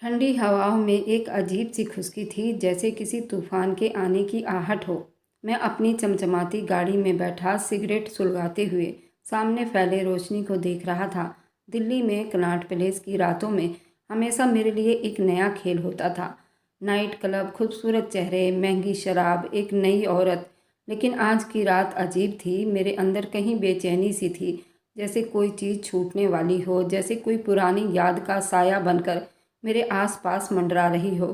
ठंडी हवाओं में एक अजीब सी खुशकी थी, जैसे किसी तूफान के आने की आहट हो। मैं अपनी चमचमाती गाड़ी में बैठा सिगरेट सुलगाते हुए सामने फैले रोशनी को देख रहा था। दिल्ली में कनॉट प्लेस की रातों में हमेशा मेरे लिए एक नया खेल होता था। नाइट क्लब, खूबसूरत चेहरे, महंगी शराब, एक नई औरत। लेकिन आज की रात अजीब थी। मेरे अंदर कहीं बेचैनी सी थी, जैसे कोई चीज़ छूटने वाली हो, जैसे कोई पुरानी याद का साया बनकर मेरे आसपास मंडरा रही हो।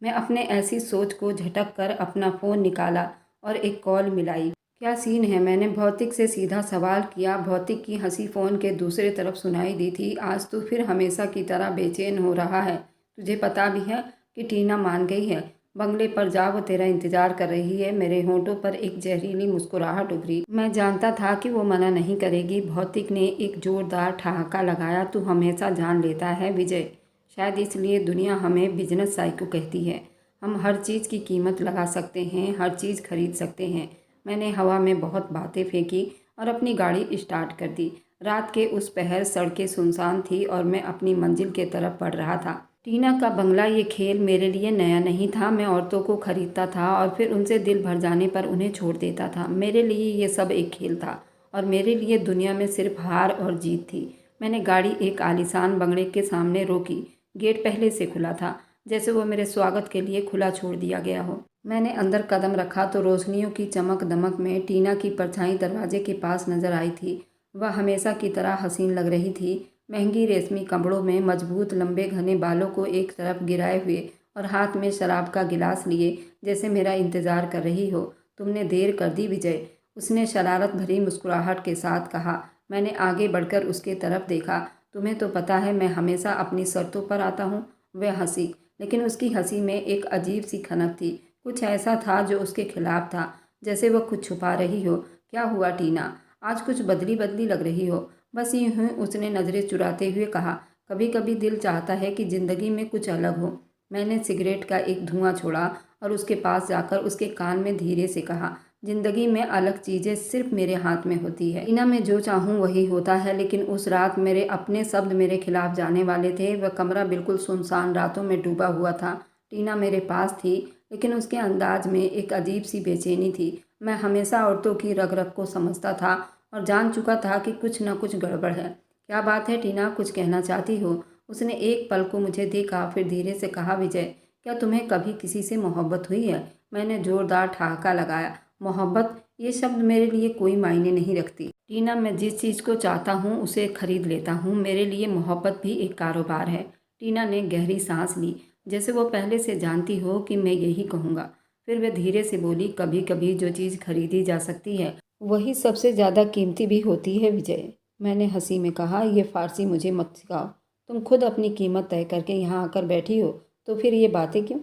मैं अपने ऐसी सोच को झटक कर अपना फ़ोन निकाला और एक कॉल मिलाई। क्या सीन है, मैंने भौतिक से सीधा सवाल किया। भौतिक की हंसी फ़ोन के दूसरे तरफ सुनाई दी थी। आज तो फिर हमेशा की तरह बेचैन हो रहा है। तुझे पता भी है कि टीना मान गई है। बंगले पर जा, वो तेरा इंतज़ार कर रही है। मेरे होंठों पर एक जहरीली मुस्कुराहट उभरी। मैं जानता था कि वो मना नहीं करेगी। भौतिक ने एक ज़ोरदार ठहाका लगाया। तू हमेशा जान लेता है विजय। शायद इसलिए दुनिया हमें बिजनेस साइको कहती है। हम हर चीज़ की कीमत लगा सकते हैं, हर चीज़ खरीद सकते हैं। मैंने हवा में बहुत बातें फेंकी और अपनी गाड़ी स्टार्ट कर दी। रात के उस पहर सड़कें सुनसान थी और मैं अपनी मंजिल के तरफ बढ़ रहा था। टीना का बंगला, ये खेल मेरे लिए नया नहीं था। मैं औरतों को खरीदता था और फिर उनसे दिल भर जाने पर उन्हें छोड़ देता था। मेरे लिए ये सब एक खेल था और मेरे लिए दुनिया में सिर्फ हार और जीत थी। मैंने गाड़ी एक आलीशान बंगले के सामने रोकी। गेट पहले से खुला था, जैसे वो मेरे स्वागत के लिए खुला छोड़ दिया गया हो। मैंने अंदर कदम रखा तो रोशनियों की चमक दमक में टीना की परछाई दरवाजे के पास नजर आई थी। वह हमेशा की तरह हसीन लग रही थी, महंगी रेशमी कपड़ों में, मजबूत लंबे घने बालों को एक तरफ गिराए हुए और हाथ में शराब का गिलास लिए, जैसे मेरा इंतजार कर रही हो। तुमने देर कर दी विजय, उसने शरारत भरी मुस्कुराहट के साथ कहा। मैंने आगे बढ़कर उसके तरफ देखा। तुम्हें तो पता है मैं हमेशा अपनी शर्तों पर आता हूँ। वह हंसी, लेकिन उसकी हंसी में एक अजीब सी खनक थी। कुछ ऐसा था जो उसके खिलाफ था, जैसे वह कुछ छुपा रही हो। क्या हुआ टीना, आज कुछ बदली बदली लग रही हो? बस यूं ही उसने नज़रें चुराते हुए कहा। कभी कभी दिल चाहता है कि ज़िंदगी में कुछ अलग हो। मैंने सिगरेट का एक धुआं छोड़ा और उसके पास जाकर उसके कान में धीरे से कहा, जिंदगी में अलग चीज़ें सिर्फ मेरे हाथ में होती है। टीना, मैं जो चाहूँ वही होता है। लेकिन उस रात मेरे अपने शब्द मेरे खिलाफ जाने वाले थे। वह कमरा बिल्कुल सुनसान, रातों में डूबा हुआ था। टीना मेरे पास थी, लेकिन उसके अंदाज में एक अजीब सी बेचैनी थी। मैं हमेशा औरतों की रग रग को समझता था और जान चुका था कि कुछ न कुछ गड़बड़ है। क्या बात है टीना, कुछ कहना चाहती हो? उसने एक पल को मुझे देखा, फिर धीरे से कहा, विजय, क्या तुम्हें कभी किसी से मोहब्बत हुई है? मैंने जोरदार ठहाका लगाया। मोहब्बत, ये शब्द मेरे लिए कोई मायने नहीं रखती टीना। मैं जिस चीज़ को चाहता हूँ उसे खरीद लेता हूँ। मेरे लिए मोहब्बत भी एक कारोबार है। टीना ने गहरी सांस ली, जैसे वो पहले से जानती हो कि मैं यही कहूँगा। फिर वह धीरे से बोली, कभी कभी जो चीज़ खरीदी जा सकती है वही सबसे ज़्यादा कीमती भी होती है विजय। मैंने हंसी में कहा, यह फारसी मुझे मत सिखाओ। तुम खुद अपनी कीमत तय करके यहाँ आकर बैठी हो, तो फिर ये बातें क्यों?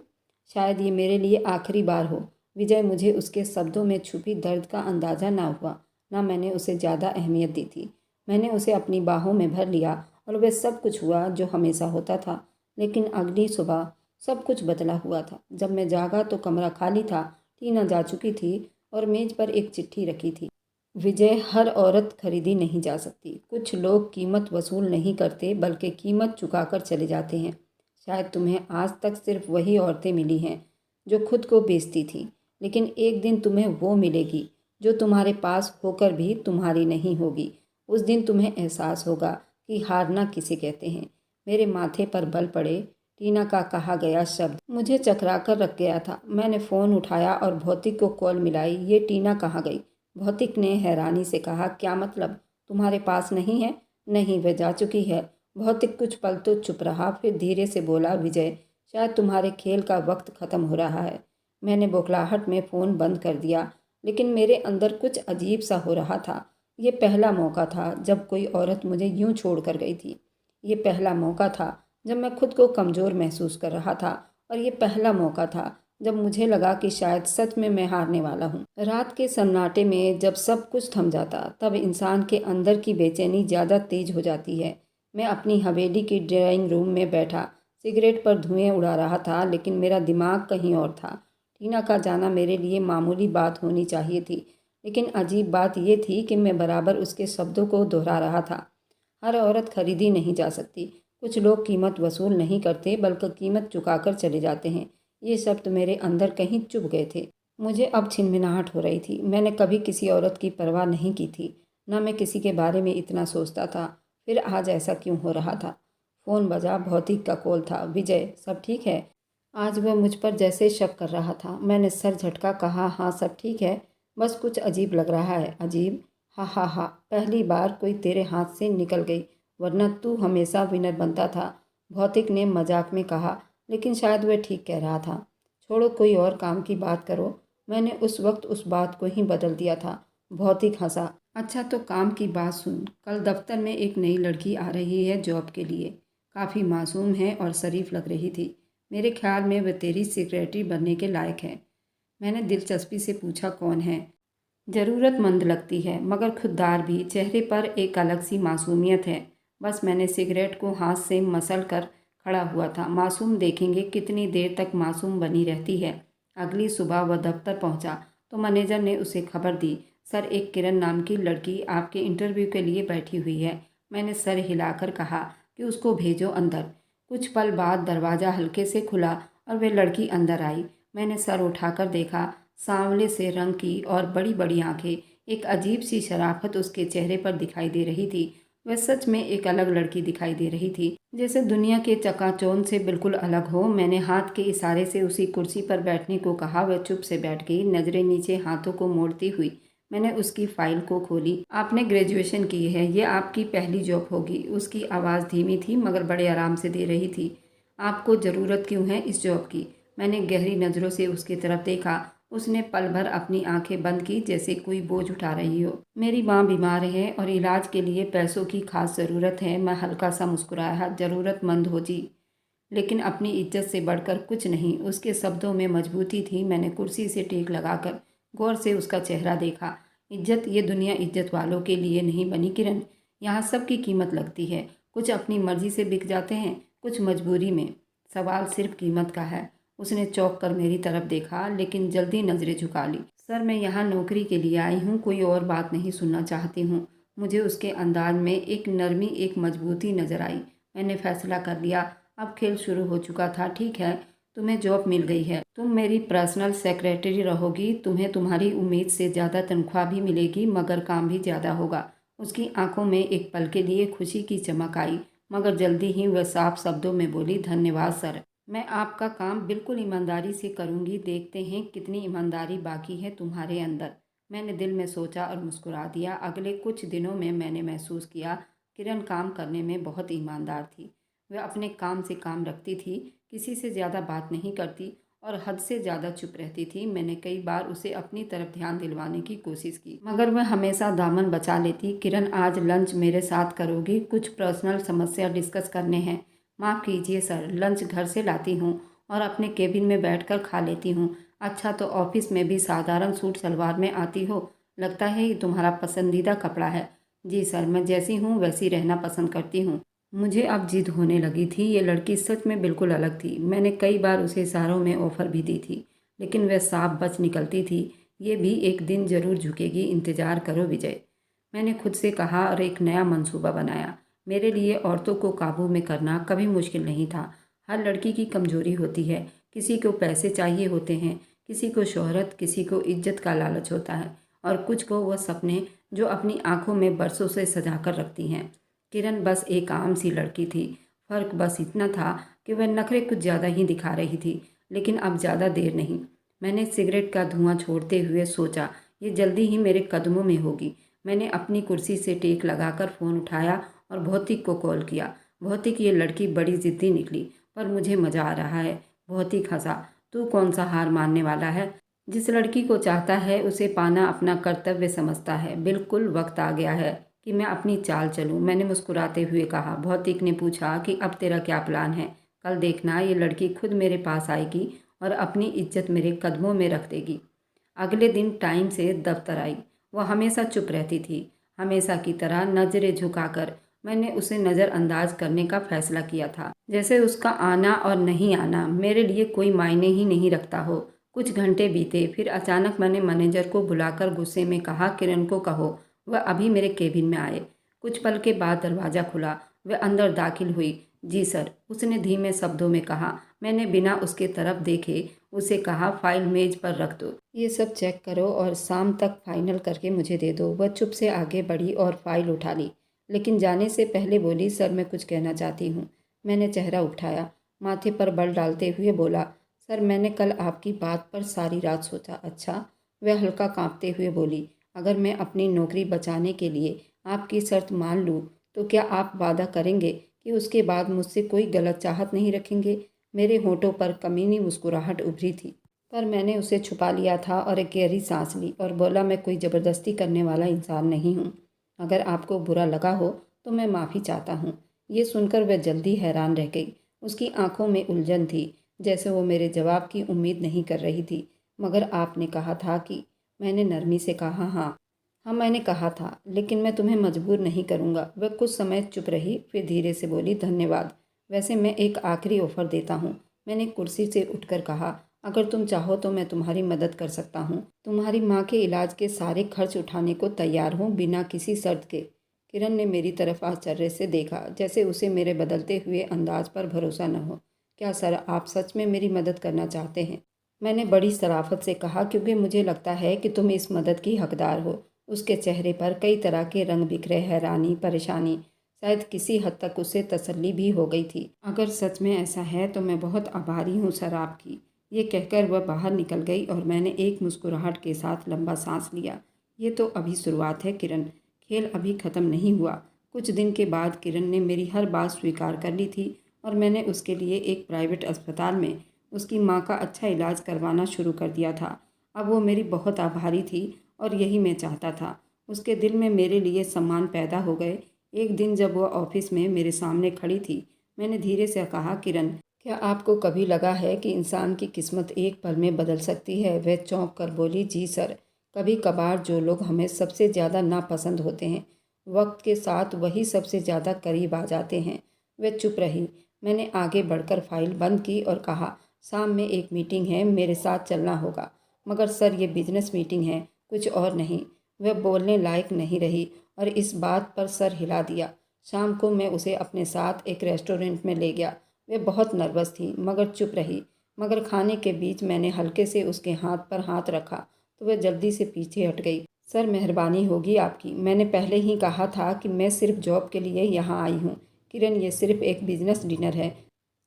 शायद ये मेरे लिए आखिरी बार हो विजय। मुझे उसके शब्दों में छुपी दर्द का अंदाज़ा ना हुआ, ना मैंने उसे ज़्यादा अहमियत दी थी। मैंने उसे अपनी बाहों में भर लिया और वह सब कुछ हुआ जो हमेशा होता था। लेकिन अगली सुबह सब कुछ बदला हुआ था। जब मैं जागा तो कमरा खाली था। टीना जा चुकी थी और मेज पर एक चिट्ठी रखी थी। विजय, हर औरत खरीदी नहीं जा सकती। कुछ लोग कीमत वसूल नहीं करते, बल्कि कीमत चुकाकर चले जाते हैं। शायद तुम्हें आज तक सिर्फ वही औरतें मिली हैं जो खुद को बेचती थी, लेकिन एक दिन तुम्हें वो मिलेगी जो तुम्हारे पास होकर भी तुम्हारी नहीं होगी। उस दिन तुम्हें एहसास होगा कि हारना किसे कहते हैं। मेरे माथे पर बल पड़े। टीना का कहा गया शब्द मुझे चकरा कर रख गया था। मैंने फ़ोन उठाया और भौतिक को कॉल मिलाई। ये टीना कहाँ गई? भौतिक ने हैरानी से कहा, क्या मतलब, तुम्हारे पास नहीं है? नहीं, वह जा चुकी है। भौतिक कुछ पल तो चुप रहा, फिर धीरे से बोला, विजय, शायद तुम्हारे खेल का वक्त ख़त्म हो रहा है। मैंने बौखलाहट में फ़ोन बंद कर दिया, लेकिन मेरे अंदर कुछ अजीब सा हो रहा था। ये पहला मौका था जब कोई औरत मुझे यूं छोड़ कर गई थी। ये पहला मौका था जब मैं खुद को कमज़ोर महसूस कर रहा था। और ये पहला मौका था जब मुझे लगा कि शायद सच में मैं हारने वाला हूँ। रात के सन्नाटे में जब सब कुछ थम जाता, तब इंसान के अंदर की बेचैनी ज़्यादा तेज हो जाती है। मैं अपनी हवेली की ड्राइंग रूम में बैठा सिगरेट पर धुएं उड़ा रहा था, लेकिन मेरा दिमाग कहीं और था। टीना का जाना मेरे लिए मामूली बात होनी चाहिए थी, लेकिन अजीब बात यह थी कि मैं बराबर उसके शब्दों को दोहरा रहा था। हर औरत खरीदी नहीं जा सकती। कुछ लोग कीमत वसूल नहीं करते बल्कि कीमत चुकाकर चले जाते हैं। ये शब्द मेरे अंदर कहीं चुभ गए थे। मुझे अब छिनमिनाहट हो रही थी। मैंने कभी किसी औरत की परवाह नहीं की थी, न मैं किसी के बारे में इतना सोचता था। फिर आज ऐसा क्यों हो रहा था? फ़ोन बजा, भौतिक का कॉल था। विजय, सब ठीक है? आज वह मुझ पर जैसे शक कर रहा था। मैंने सर झटका कहा, हाँ सब ठीक है, बस कुछ अजीब लग रहा है। अजीब? हा हा हा, पहली बार कोई तेरे हाथ से निकल गई, वरना तू हमेशा विनर बनता था। भौतिक ने मजाक में कहा, लेकिन शायद वह ठीक कह रहा था। छोड़ो, कोई और काम की बात करो। मैंने उस वक्त उस बात को ही बदल दिया था। भौतिक हंसा। अच्छा तो काम की बात सुन, कल दफ्तर में एक नई लड़की आ रही है जॉब के लिए। काफ़ी मासूम है और शरीफ लग रही थी। मेरे ख्याल में वह तेरी सेक्रेटरी बनने के लायक है। मैंने दिलचस्पी से पूछा, कौन है? ज़रूरतमंद लगती है मगर खुददार भी, चेहरे पर एक अलग सी मासूमियत है। बस मैंने सिगरेट को हाथ से मसल कर खड़ा हुआ था। मासूम देखेंगे कितनी देर तक मासूम बनी रहती है। अगली सुबह वह दफ्तर पहुंचा तो मैनेजर ने उसे खबर दी, सर एक किरण नाम की लड़की आपके इंटरव्यू के लिए बैठी हुई है। मैंने सर हिलाकर कहा कि उसको भेजो अंदर। कुछ पल बाद दरवाज़ा हल्के से खुला और वह लड़की अंदर आई। मैंने सर उठाकर देखा। सांवले से रंग की और बड़ी बड़ी आंखें, एक अजीब सी शराफत उसके चेहरे पर दिखाई दे रही थी। वह सच में एक अलग लड़की दिखाई दे रही थी, जैसे दुनिया के चकाचौंध से बिल्कुल अलग हो। मैंने हाथ के इशारे से उसी कुर्सी पर बैठने को कहा। वह चुप से बैठ गई, नजरें नीचे हाथों को मोड़ती हुई। मैंने उसकी फाइल को खोली। आपने ग्रेजुएशन की है, ये आपकी पहली जॉब होगी। उसकी आवाज़ धीमी थी मगर बड़े आराम से दे रही थी। आपको ज़रूरत क्यों है इस जॉब की? मैंने गहरी नज़रों से उसकी तरफ देखा। उसने पल भर अपनी आंखें बंद की, जैसे कोई बोझ उठा रही हो। मेरी माँ बीमार है और इलाज के लिए पैसों की खास ज़रूरत है। मैं हल्का सा मुस्कुराया। ज़रूरतमंद हो जी, लेकिन अपनी इज्जत से बढ़कर कुछ नहीं। उसके शब्दों में मजबूती थी। मैंने कुर्सी से टेक लगाकर गौर से उसका चेहरा देखा। इज्जत, ये दुनिया इज्जत वालों के लिए नहीं बनी किरण। यहाँ सबकी कीमत लगती है। कुछ अपनी मर्जी से बिक जाते हैं, कुछ मजबूरी में। सवाल सिर्फ कीमत का है। उसने चौंक कर मेरी तरफ देखा, लेकिन जल्दी नजरें झुका ली। सर मैं यहाँ नौकरी के लिए आई हूँ, कोई और बात नहीं सुनना चाहती हूँ। मुझे उसके अंदाज में एक नरमी, एक मजबूती नजर आई। मैंने फैसला कर लिया। अब खेल शुरू हो चुका था। ठीक है, तुम्हें जॉब मिल गई है, तुम मेरी पर्सनल सेक्रेटरी रहोगी। तुम्हें तुम्हारी उम्मीद से ज़्यादा तनख्वाह भी मिलेगी, मगर काम भी ज़्यादा होगा। उसकी आंखों में एक पल के लिए खुशी की चमक आई, मगर जल्दी ही वह साफ शब्दों में बोली, धन्यवाद सर, मैं आपका काम बिल्कुल ईमानदारी से करूंगी। देखते हैं कितनी ईमानदारी बाकी है तुम्हारे अंदर। मैंने दिल में सोचा और मुस्कुरा दिया। अगले कुछ दिनों में मैंने महसूस किया किरण काम करने में बहुत ईमानदार थी। वह अपने काम से काम रखती थी, किसी से ज़्यादा बात नहीं करती और हद से ज़्यादा चुप रहती थी। मैंने कई बार उसे अपनी तरफ ध्यान दिलवाने की कोशिश की, मगर वह हमेशा दामन बचा लेती। किरण आज लंच मेरे साथ करोगी, कुछ पर्सनल समस्या डिस्कस करने हैं। माफ़ कीजिए सर, लंच घर से लाती हूँ और अपने केबिन में बैठकर खा लेती हूँ। अच्छा तो ऑफिस में भी साधारण सूट सलवार में आती हो? लगता है ये तुम्हारा पसंदीदा कपड़ा है। जी सर, मैं जैसी हूँ वैसी रहना पसंद करती हूँ। मुझे अब जिद होने लगी थी। ये लड़की सच में बिल्कुल अलग थी। मैंने कई बार उसे इशारों में ऑफ़र भी दी थी, लेकिन वह साफ बच निकलती थी। ये भी एक दिन ज़रूर झुकेगी, इंतज़ार करो विजय, मैंने खुद से कहा और एक नया मंसूबा बनाया। मेरे लिए औरतों को काबू में करना कभी मुश्किल नहीं था। हर लड़की की कमजोरी होती है। किसी को पैसे चाहिए होते हैं, किसी को शोहरत, किसी को इज्जत का लालच होता है, और कुछ को वह सपने जो अपनी आंखों में बरसों से सजा कर रखती हैं। किरण बस एक आम सी लड़की थी। फ़र्क बस इतना था कि वह नखरे कुछ ज़्यादा ही दिखा रही थी। लेकिन अब ज़्यादा देर नहीं। मैंने सिगरेट का धुआं छोड़ते हुए सोचा, ये जल्दी ही मेरे कदमों में होगी। मैंने अपनी कुर्सी से टेक लगाकर फ़ोन उठाया और भौतिक को कॉल किया। भौतिक, ये लड़की बड़ी ज़िद्दी निकली, पर मुझे मज़ा आ रहा है। भौतिक हंसा। तू कौन सा हार मानने वाला है? जिस लड़की को चाहता है उसे पाना अपना कर्तव्य समझता है। बिल्कुल वक्त आ गया है कि मैं अपनी चाल चलूं, मैंने मुस्कुराते हुए कहा। भौतिक ने पूछा कि अब तेरा क्या प्लान है? कल देखना, ये लड़की खुद मेरे पास आएगी और अपनी इज्जत मेरे कदमों में रख देगी। अगले दिन टाइम से दफ्तर आई। वह हमेशा चुप रहती थी, हमेशा की तरह नज़रें झुकाकर। मैंने उसे नज़रअंदाज करने का फैसला किया था, जैसे उसका आना और नहीं आना मेरे लिए कोई मायने ही नहीं रखता हो। कुछ घंटे बीते, फिर अचानक मैंने मैनेजर को बुलाकर गुस्से में कहा, किरण को कहो वह अभी मेरे केबिन में आए। कुछ पल के बाद दरवाज़ा खुला। वह अंदर दाखिल हुई। जी सर, उसने धीमे शब्दों में कहा। मैंने बिना उसके तरफ देखे उसे कहा, फाइल मेज पर रख दो। ये सब चेक करो और शाम तक फाइनल करके मुझे दे दो। वह चुप से आगे बढ़ी और फाइल उठा ली, लेकिन जाने से पहले बोली, सर मैं कुछ कहना चाहती हूँ। मैंने चेहरा उठाया, माथे पर बल डालते हुए बोला, सर मैंने कल आपकी बात पर सारी रात सोचा। अच्छा? वह हल्का कांपते हुए बोली, अगर मैं अपनी नौकरी बचाने के लिए आपकी शर्त मान लूँ तो क्या आप वादा करेंगे कि उसके बाद मुझसे कोई गलत चाहत नहीं रखेंगे? मेरे होठों पर कमीनी मुस्कुराहट उभरी थी, पर मैंने उसे छुपा लिया था और एक गहरी सांस ली और बोला, मैं कोई ज़बरदस्ती करने वाला इंसान नहीं हूँ। अगर आपको बुरा लगा हो तो मैं माफ़ी चाहता हूँ। ये सुनकर वह जल्दी हैरान रह गई। उसकी आंखों में उलझन थी, जैसे वो मेरे जवाब की उम्मीद नहीं कर रही थी। मगर आपने कहा था कि। मैंने नरमी से कहा, हाँ हाँ मैंने कहा था, लेकिन मैं तुम्हें मजबूर नहीं करूँगा। वह कुछ समय चुप रही, फिर धीरे से बोली, धन्यवाद। वैसे मैं एक आखिरी ऑफ़र देता हूँ। मैंने कुर्सी से उठकर कहा, अगर तुम चाहो तो मैं तुम्हारी मदद कर सकता हूँ। तुम्हारी माँ के इलाज के सारे खर्च उठाने को तैयार हूँ, बिना किसी शर्त के। किरण ने मेरी तरफ आश्चर्य से देखा, जैसे उसे मेरे बदलते हुए अंदाज पर भरोसा न हो। क्या सर, आप सच में मेरी मदद करना चाहते हैं? मैंने बड़ी शराफत से कहा, क्योंकि मुझे लगता है कि तुम इस मदद की हकदार हो। उसके चेहरे पर कई तरह के रंग बिखरे, हैरानी, परेशानी, शायद किसी हद तक उसे तसल्ली भी हो गई थी। अगर सच में ऐसा है तो मैं बहुत आभारी हूँ सर आपकी। ये कहकर वह बाहर निकल गई और मैंने एक मुस्कुराहट के साथ लंबा सांस लिया। ये तो अभी शुरुआत है किरण, खेल अभी ख़त्म नहीं हुआ। कुछ दिन के बाद किरण ने मेरी हर बात स्वीकार कर ली थी और मैंने उसके लिए एक प्राइवेट अस्पताल में उसकी माँ का अच्छा इलाज करवाना शुरू कर दिया था। अब वो मेरी बहुत आभारी थी और यही मैं चाहता था। उसके दिल में मेरे लिए सम्मान पैदा हो गए। एक दिन जब वह ऑफिस में मेरे सामने खड़ी थी, मैंने धीरे से कहा, किरण, क्या आपको कभी लगा है कि इंसान की किस्मत एक पल में बदल सकती है? वह चौंक कर बोली, जी सर, कभी कभार जो लोग हमें सबसे ज़्यादा नापसंद होते हैं, वक्त के साथ वही सबसे ज़्यादा करीब आ जाते हैं। वह चुप रही। मैंने आगे बढ़कर फाइल बंद की और कहा, शाम में एक मीटिंग है, मेरे साथ चलना होगा। मगर सर, ये बिजनेस मीटिंग है, कुछ और नहीं। वह बोलने लायक नहीं रही और इस बात पर सर हिला दिया। शाम को मैं उसे अपने साथ एक रेस्टोरेंट में ले गया। वह बहुत नर्वस थी, मगर चुप रही। मगर खाने के बीच मैंने हल्के से उसके हाथ पर हाथ रखा तो वह जल्दी से पीछे हट गई। सर, मेहरबानी होगी आपकी। मैंने पहले ही कहा था कि मैं सिर्फ जॉब के लिए यहाँ आई हूँ। किरण, ये सिर्फ एक बिजनेस डिनर है।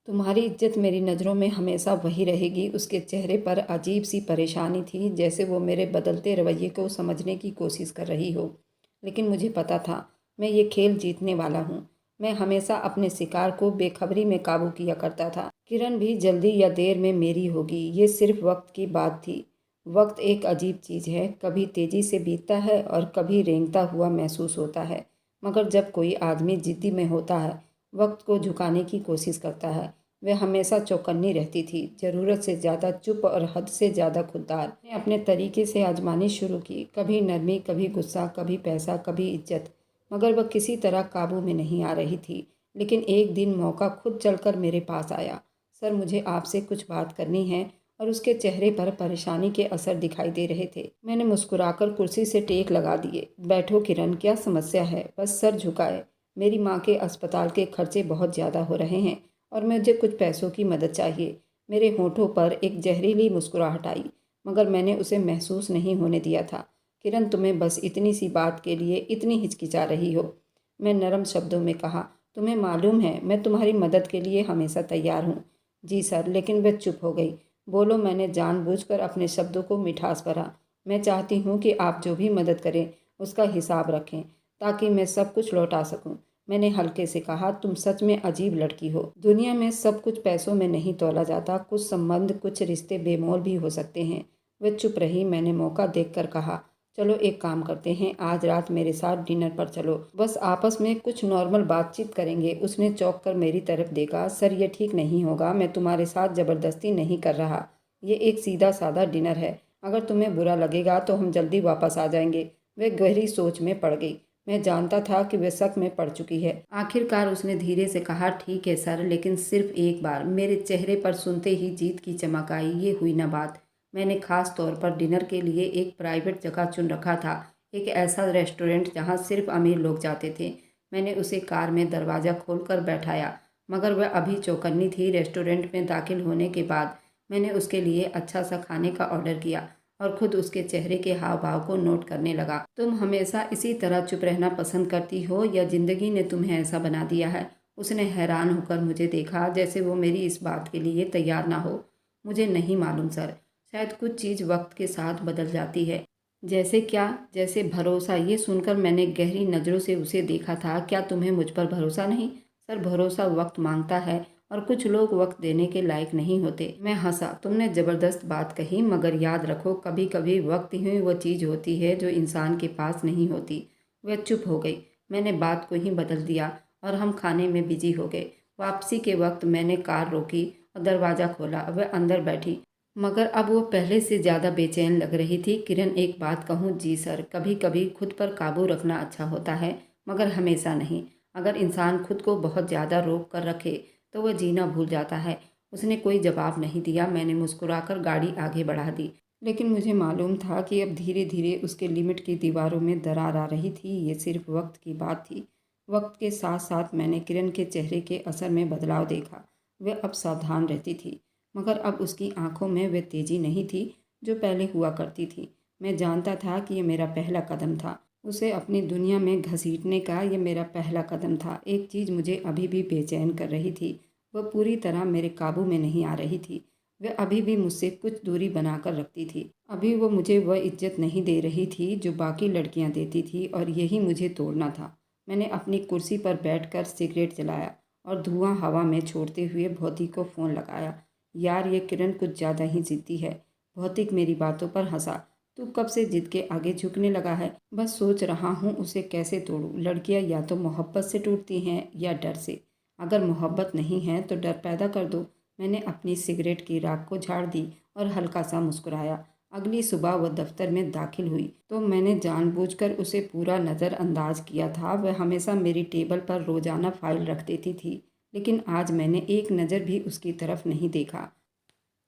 तुम्हारी इज्जत मेरी नज़रों में हमेशा वही रहेगी। उसके चेहरे पर अजीब सी परेशानी थी, जैसे वो मेरे बदलते रवैये को समझने की कोशिश कर रही हो। लेकिन मुझे पता था, मैं ये खेल जीतने वाला हूँ। मैं हमेशा अपने शिकार को बेखबरी में काबू किया करता था। किरण भी जल्दी या देर में मेरी होगी, ये सिर्फ वक्त की बात थी। वक्त एक अजीब चीज़ है, कभी तेज़ी से बीतता है और कभी रेंगता हुआ महसूस होता है। मगर जब कोई आदमी जिद्दी में होता है, वक्त को झुकाने की कोशिश करता है। वह हमेशा चौकन्नी रहती थी, ज़रूरत से ज़्यादा चुप और हद से ज़्यादा खुददार। मैंने अपने तरीके से आजमानी शुरू की, कभी नरमी, कभी गुस्सा, कभी पैसा, कभी इज्जत। मगर वह किसी तरह काबू में नहीं आ रही थी। लेकिन एक दिन मौका खुद चलकर मेरे पास आया। सर, मुझे आपसे कुछ बात करनी है। और उसके चेहरे पर परेशानी के असर दिखाई दे रहे थे। मैंने मुस्कुराकर कुर्सी से टेक लगा दिए। बैठो किरण, क्या समस्या है? बस सर झुकाए। मेरी माँ के अस्पताल के खर्चे बहुत ज़्यादा हो रहे हैं और मुझे कुछ पैसों की मदद चाहिए। मेरे होठों पर एक जहरीली मुस्कुराहट आई, मगर मैंने उसे महसूस नहीं होने दिया था। किरण, तुम्हें बस इतनी सी बात के लिए इतनी हिचकिचा रही हो। मैं नरम शब्दों में कहा, तुम्हें मालूम है मैं तुम्हारी मदद के लिए हमेशा तैयार हूँ। जी सर। लेकिन वह चुप हो गई। बोलो, मैंने जानबूझकर अपने शब्दों को मिठास भरा। मैं चाहती हूँ कि आप जो भी मदद करें उसका हिसाब रखें, ताकि मैं सब कुछ लौटा सकूं। मैंने हल्के से कहा, तुम सच में अजीब लड़की हो। दुनिया में सब कुछ पैसों में नहीं तौला जाता। कुछ संबंध, कुछ रिश्ते बेमोल भी हो सकते हैं। वह चुप रही। मैंने मौका देखकर कहा, चलो एक काम करते हैं, आज रात मेरे साथ डिनर पर चलो। बस आपस में कुछ नॉर्मल बातचीत करेंगे। उसने चौंक कर मेरी तरफ देखा। सर, ये ठीक नहीं होगा। मैं तुम्हारे साथ ज़बरदस्ती नहीं कर रहा। ये एक सीधा साधा डिनर है। अगर तुम्हें बुरा लगेगा तो हम जल्दी वापस आ जाएंगे। वह गहरी सोच में पड़ गई। मैं जानता था कि वह शक में पड़ चुकी है। आखिरकार उसने धीरे से कहा, ठीक है सर, लेकिन सिर्फ एक बार। मेरे चेहरे पर सुनते ही जीत की चमक आई। ये हुई ना बात। मैंने खास तौर पर डिनर के लिए एक प्राइवेट जगह चुन रखा था, एक ऐसा रेस्टोरेंट जहां सिर्फ अमीर लोग जाते थे। मैंने उसे कार में दरवाज़ा खोलकर बैठाया। मगर वह अभी चौकन्नी थी। रेस्टोरेंट में दाखिल होने के बाद मैंने उसके लिए अच्छा सा खाने का ऑर्डर किया और खुद उसके चेहरे के हाव भाव को नोट करने लगा। तुम हमेशा इसी तरह चुप रहना पसंद करती हो या जिंदगी ने तुम्हें ऐसा बना दिया है? उसने हैरान होकर मुझे देखा, जैसे वो मेरी इस बात के लिए तैयार ना हो। मुझे नहीं मालूम सर, शायद कुछ चीज़ वक्त के साथ बदल जाती है। जैसे क्या? जैसे भरोसा। ये सुनकर मैंने गहरी नज़रों से उसे देखा था। क्या तुम्हें मुझ पर भरोसा नहीं? सर, भरोसा वक्त मांगता है और कुछ लोग वक्त देने के लायक नहीं होते। मैं हंसा। तुमने ज़बरदस्त बात कही, मगर याद रखो, कभी कभी वक्त ही वो चीज़ होती है जो इंसान के पास नहीं होती। वह चुप हो गई। मैंने बात को ही बदल दिया और हम खाने में बिजी हो गए। वापसी के वक्त मैंने कार रोकी और दरवाज़ा खोला। वह अंदर बैठी, मगर अब वो पहले से ज़्यादा बेचैन लग रही थी। किरण, एक बात कहूँ? जी सर। कभी कभी खुद पर काबू रखना अच्छा होता है, मगर हमेशा नहीं। अगर इंसान खुद को बहुत ज़्यादा रोक कर रखे तो वह जीना भूल जाता है। उसने कोई जवाब नहीं दिया। मैंने मुस्कुराकर गाड़ी आगे बढ़ा दी, लेकिन मुझे मालूम था कि अब धीरे धीरे उसके लिमिट की दीवारों में दरार आ रही थी। ये सिर्फ वक्त की बात थी। वक्त के साथ साथ मैंने किरण के चेहरे के असर में बदलाव देखा। वह अब सावधान रहती थी, मगर अब उसकी आंखों में वह तेजी नहीं थी जो पहले हुआ करती थी। मैं जानता था कि यह मेरा पहला कदम था। उसे अपनी दुनिया में घसीटने का यह मेरा पहला कदम था। एक चीज़ मुझे अभी भी बेचैन कर रही थी। वह पूरी तरह मेरे काबू में नहीं आ रही थी। वह अभी भी मुझसे कुछ दूरी बनाकर रखती थी। अभी वो मुझे वह इज्जत नहीं दे रही थी जो बाकी लड़कियां देती थी, और यही मुझे तोड़ना था। मैंने अपनी कुर्सी पर बैठकर सिगरेट जलाया और धुआं हवा में छोड़ते हुए भौतिक को फ़ोन लगाया। यार, ये किरण कुछ ज़्यादा ही ज़िद्दी है। भौतिक मेरी बातों पर हंसा। तू कब से जिद के आगे झुकने लगा है? बस सोच रहा हूँ उसे कैसे तोड़ूं। लड़कियाँ या तो मोहब्बत से टूटती हैं या डर से। अगर मोहब्बत नहीं है तो डर पैदा कर दो। मैंने अपनी सिगरेट की राख को झाड़ दी और हल्का सा मुस्कुराया। अगली सुबह वह दफ्तर में दाखिल हुई तो मैंने जानबूझकर उसे पूरा नज़रअंदाज किया था। वह हमेशा मेरी टेबल पर रोज़ाना फाइल रख देती थी, लेकिन आज मैंने एक नज़र भी उसकी तरफ नहीं देखा।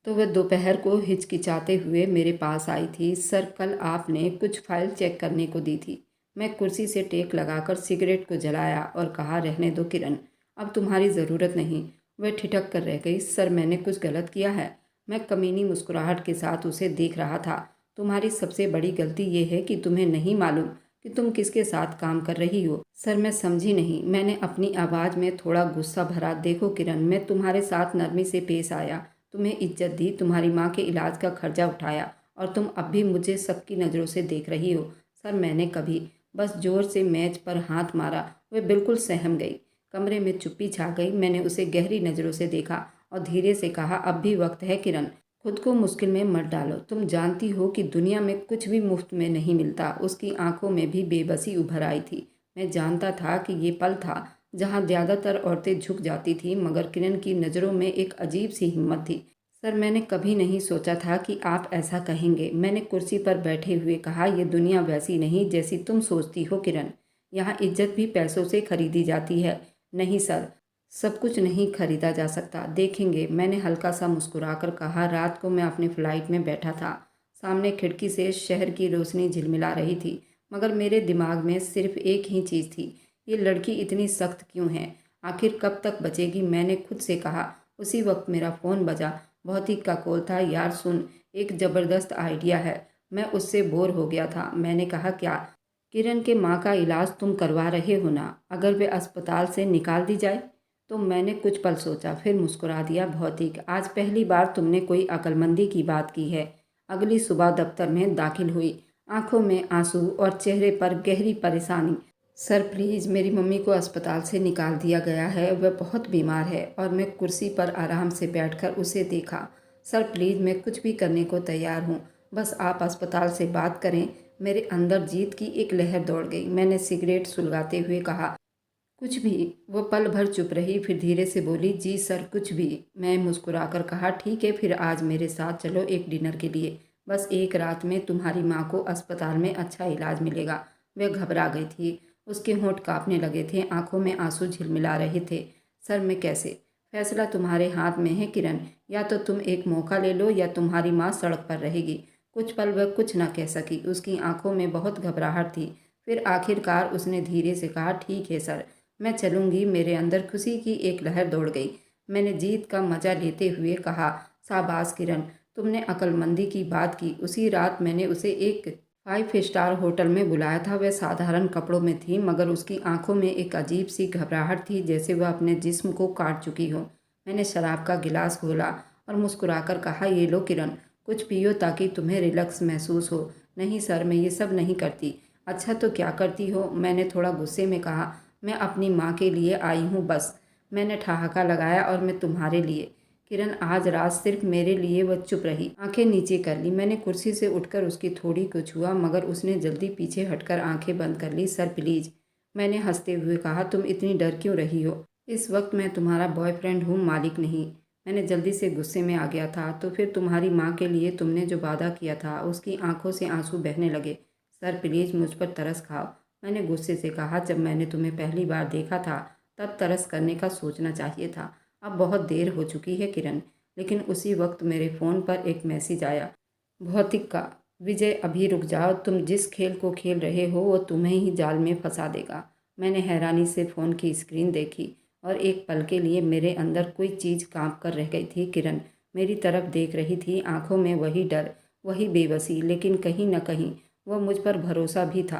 तो वह दोपहर को हिचकिचाते हुए मेरे पास आई थी। सर, कल आपने कुछ फाइल चेक करने को दी थी। मैं कुर्सी से टेक लगाकर सिगरेट को जलाया और कहा, रहने दो किरण, अब तुम्हारी ज़रूरत नहीं। वह ठिठक कर रह गई। सर, मैंने कुछ गलत किया है? मैं कमीनी मुस्कुराहट के साथ उसे देख रहा था। तुम्हारी सबसे बड़ी गलती यह है कि तुम्हें नहीं मालूम कि तुम किसके साथ काम कर रही हो। सर, मैं समझी नहीं। मैंने अपनी आवाज़ में थोड़ा गुस्सा भरा। देखो किरण, मैं तुम्हारे साथ नरमी से पेश आया, तुम्हें इज्जत दी, तुम्हारी माँ के इलाज का खर्चा उठाया, और तुम अब भी मुझे सबकी नज़रों से देख रही हो। सर, मैंने कभी बस जोर से मेज पर हाथ मारा। वह बिल्कुल सहम गई। कमरे में चुप्पी छा गई। मैंने उसे गहरी नज़रों से देखा और धीरे से कहा, अब भी वक्त है किरण, खुद को मुश्किल में मत डालो। तुम जानती हो कि दुनिया में कुछ भी मुफ्त में नहीं मिलता। उसकी आंखों में भी बेबसी उभर आई थी। मैं जानता था कि ये पल था जहाँ ज़्यादातर औरतें झुक जाती थीं, मगर किरण की नज़रों में एक अजीब सी हिम्मत थी। सर, मैंने कभी नहीं सोचा था कि आप ऐसा कहेंगे। मैंने कुर्सी पर बैठे हुए कहा, यह दुनिया वैसी नहीं जैसी तुम सोचती हो किरण। यहाँ इज्जत भी पैसों से खरीदी जाती है। नहीं सर, सब कुछ नहीं खरीदा जा सकता। देखेंगे, मैंने हल्का सा मुस्कुराकर कहा। रात को मैं अपनी फ्लाइट में बैठा था। सामने खिड़की से शहर की रोशनी झिलमिला रही थी, मगर मेरे दिमाग में सिर्फ एक ही चीज़ थी, ये लड़की इतनी सख्त क्यों है? आखिर कब तक बचेगी? मैंने खुद से कहा। उसी वक्त मेरा फ़ोन बजा। भौतिक का कॉल था। यार सुन, एक ज़बरदस्त आइडिया है। मैं उससे बोर हो गया था। मैंने कहा, क्या? किरण के माँ का इलाज तुम करवा रहे हो ना? अगर वे अस्पताल से निकाल दी जाए तो? मैंने कुछ पल सोचा, फिर मुस्कुरा दिया। भौतिक, आज पहली बार तुमने कोई अक्लमंदी की बात की है। अगली सुबह दफ्तर में दाखिल हुई, आंखों में आंसू और चेहरे पर गहरी परेशानी। सर प्लीज़, मेरी मम्मी को अस्पताल से निकाल दिया गया है। वह बहुत बीमार है। और मैं कुर्सी पर आराम से बैठकर उसे देखा। सर प्लीज़, मैं कुछ भी करने को तैयार हूँ, बस आप अस्पताल से बात करें। मेरे अंदर जीत की एक लहर दौड़ गई। मैंने सिगरेट सुलगाते हुए कहा, कुछ भी। वो पल भर चुप रही, फिर धीरे से बोली, जी सर, कुछ भी। मैं मुस्कुराकर कहा, ठीक है, फिर आज मेरे साथ चलो एक डिनर के लिए। बस एक रात में तुम्हारी माँ को अस्पताल में अच्छा इलाज मिलेगा। वह घबरा गई थी। उसके होंठ कांपने लगे थे, आंखों में आंसू झिलमिला रहे थे। सर, मैं कैसे? फैसला तुम्हारे हाथ में है किरण। या तो तुम एक मौका ले लो या तुम्हारी माँ सड़क पर रहेगी। कुछ पल वह कुछ न कह सकी। उसकी आंखों में बहुत घबराहट थी। फिर आखिरकार उसने धीरे से कहा, ठीक है सर, मैं चलूँगी। मेरे अंदर खुशी की एक लहर दौड़ गई। मैंने जीत का मजा लेते हुए कहा, शाबाश किरण, तुमने अक्लमंदी की बात की। उसी रात मैंने उसे एक 5 स्टार होटल में बुलाया था। वह साधारण कपड़ों में थी, मगर उसकी आंखों में एक अजीब सी घबराहट थी, जैसे वह अपने जिस्म को काट चुकी हो। मैंने शराब का गिलास खोला और मुस्कुराकर कहा, ये लो किरण, कुछ पियो ताकि तुम्हें रिलैक्स महसूस हो। नहीं सर, मैं ये सब नहीं करती। अच्छा तो क्या करती हो? मैंने थोड़ा गुस्से में कहा। मैं अपनी माँ के लिए आई हूँ बस। मैंने ठहाका लगाया, और मैं तुम्हारे लिए? किरण आज रात सिर्फ मेरे लिए। वह चुप रही, आंखें नीचे कर ली। मैंने कुर्सी से उठकर उसकी थोड़ी को छुआ, मगर उसने जल्दी पीछे हटकर आंखें बंद कर ली। सर प्लीज, मैंने हंसते हुए कहा, तुम इतनी डर क्यों रही हो? इस वक्त मैं तुम्हारा बॉयफ्रेंड हूँ, मालिक नहीं। मैंने जल्दी से गुस्से में आ गया था। तो फिर तुम्हारी माँ के लिए तुमने जो वादा किया था? उसकी आंखों से आंसू बहने लगे। सर प्लीज, मुझ पर तरस खाओ, मैंने गुस्से से कहा। जब मैंने तुम्हें पहली बार देखा था तब तरस करने का सोचना चाहिए था। अब बहुत देर हो चुकी है किरण। लेकिन उसी वक्त मेरे फ़ोन पर एक मैसेज आया, भौतिक का। विजय, अभी रुक जाओ, तुम जिस खेल को खेल रहे हो वो तुम्हें ही जाल में फंसा देगा। मैंने हैरानी से फ़ोन की स्क्रीन देखी, और एक पल के लिए मेरे अंदर कोई चीज़ कांप कर रह गई थी। किरण मेरी तरफ देख रही थी, आंखों में वही डर, वही बेबसी, लेकिन कहीं न कहीं वह मुझ पर भरोसा भी था।